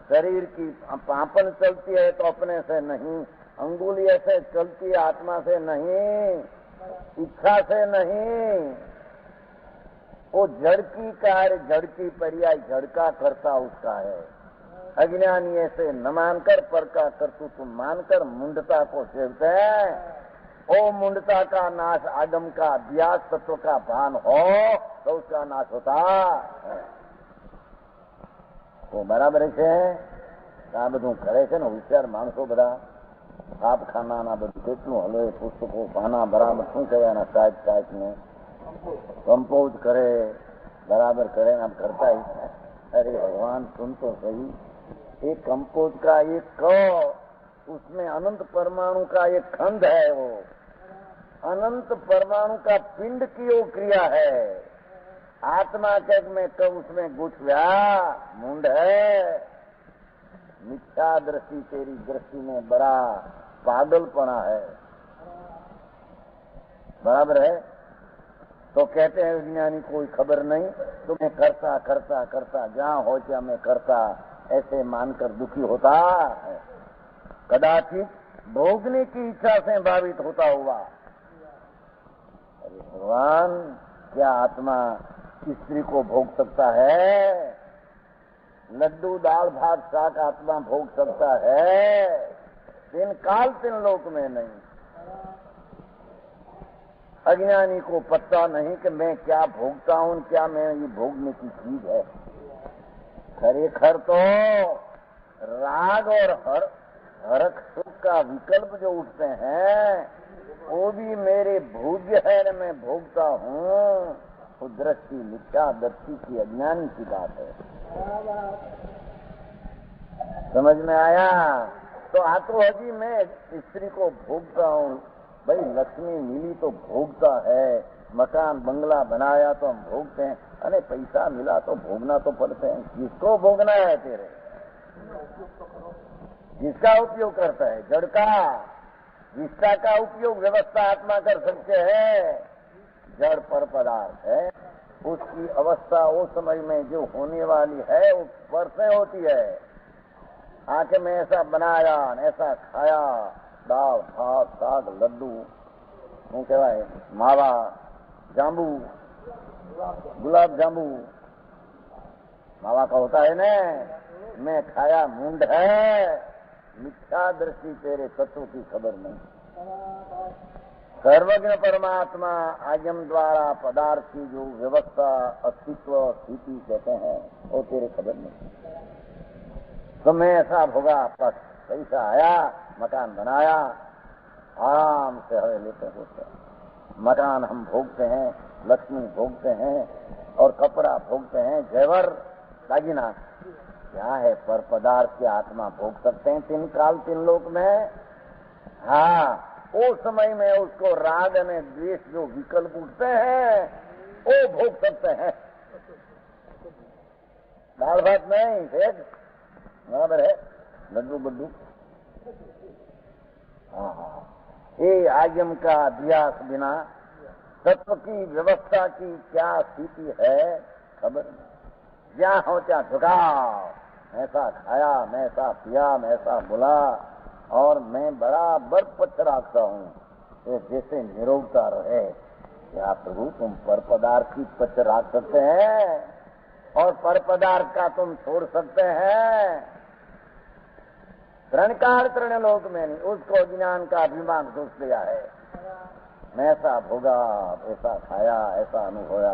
शरीर की पापन चलती है तो अपने से नहीं, अंगुली ऐसे चलती है आत्मा से नहीं, इच्छा से नहीं। वो जड़ की कार्य, जड़ की पर्याय जड़ का करता उसका है। अज्ञानी ऐसे न मानकर पर का कर्तृत्व मानकर मूढ़ता को सेवते हैं। ओ मूढ़ता का नाश आगम का अभ्यास तत्व का भान हो तो उसका नाश होता है। वो बराबर છે આ બધું કરે છે ને હોશિયાર માણસો બધા છાપખાના બધું કેટલું હલે, પુસ્તકો પાના બરાબર શું કહેવાય એના સાહેબ ને कंपोज करे, बराबर करे, हम करता ही। अरे भगवान सुन तो सही, एक कंपोज का एक क, उसमें अनंत परमाणु का एक खंड है। वो अनंत परमाणु का पिंड की वो क्रिया है। आत्मा के में कब उसमें गुठ गया, मुंड है। मिथ्या दृष्टि तेरी दृष्टि में बड़ा पागलपना है। बराबर है। तो कहते हैं विज्ञानी कोई खबर नहीं, तो मैं करता करता करता जहाँ हो क्या मैं करता, ऐसे मानकर दुखी होता है। कदाचित भोगने की इच्छा से भावित होता हुआ। अरे भगवान, क्या आत्मा स्त्री को भोग सकता है? लड्डू दाल भात शाक आत्मा भोग सकता है? तीन काल तीन लोक में नहीं। अज्ञानी को पता नहीं कि मैं क्या भोगता हूं, क्या मैं ये भोगने की चीज है। खरेखर तो राग और हरख सुख का विकल्प जो उठते हैं वो भी मेरे भोग्य है न मैं भोगता हूँ। वो दृष्टि मिथ्या दृष्टि की अज्ञानी की बात है। समझ में आया? तो आ तो अभी मैं स्त्री को भोगता हूँ। भाई लक्ष्मी मिली तो भोगता है, मकान बंगला बनाया तो हम भोगते हैं, अरे पैसा मिला तो भोगना तो पड़ते हैं। किसको भोगना है तेरे? जिसका उपयोग करता है जड़ का, जिसका का उपयोग व्यवस्था आत्मा कर सकते हैं। जड़ पर पदार्थ है, उसकी अवस्था वो समय में जो होने वाली है वो पर से होती है। आके मैं ऐसा बनाया, ऐसा खाया, दाल भात शाक लड्डू શું કહેવાય માવા जाम्बू गुलाब जाम्बू मावा का होता है ना, मैं खाया मुंड है। मिथ्या दृष्टि तेरे तत्व की खबर नहीं। सर्वज्ञ परमात्मा आगम द्वारा पदार्थ की जो व्यवस्था अस्तित्व स्थिति कहते हैं वो तेरे खबर नहीं। तो मैं ऐसा भोगा, बस पैसा आया, मकान बनाया, आराम से हवे लेते होते हैं। मकान हम भोगते हैं, लक्ष्मी भोगते हैं और कपड़ा भोगते हैं, जेवर दागिना क्या है पर पदार्थ की आत्मा भोग सकते हैं तीन काल तीन लोक में। हाँ, उस समय में उसको राग और द्वेष जो विकल्प उठते हैं वो भोग सकते हैं। दाल भात नहीं, भेद बराबर है, लड्डू बड्डू। ये आगम का अभ्यास बिना तत्व की व्यवस्था की क्या स्थिति है खबर नहीं। जहाँ हो क्या झुकाव, ऐसा खाया, मैं ऐसा पिया, मैं ऐसा बोला, और मैं बराबर पक्ष रखता हूँ जैसे निरोगता रहे। क्या प्रभु तुम पर पदार्थ की पक्ष रख सकते हैं और पर पदार्थ का तुम छोड़ सकते हैं? तृणकाल तृण लोक में नहीं, उसको ज्ञान का अभिमान दोष लिया है। मैं ऐसा भोगा, ऐसा खाया, ऐसा अनुभवा।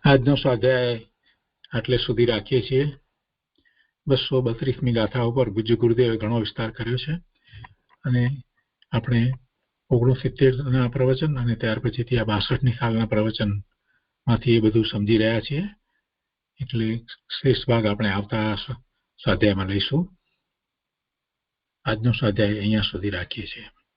આજનો સ્વાધ્યાય આટલે સુધી રાખીએ છીએ. 232મી ગાથા ઉપર પૂજ્ય ગુરુદેવે ઘણો વિસ્તાર કર્યો છે અને આપણે 69ના પ્રવચન અને ત્યાર પછીથી આ 62ની સાલના પ્રવચન માંથી એ બધું સમજી રહ્યા છીએ. એટલે શ્રેષ્ઠ ભાગ આપણે આવતા સ્વાધ્યાયમાં લઈશું. આજનો સ્વાધ્યાય અહીંયા સુધી રાખીએ છીએ.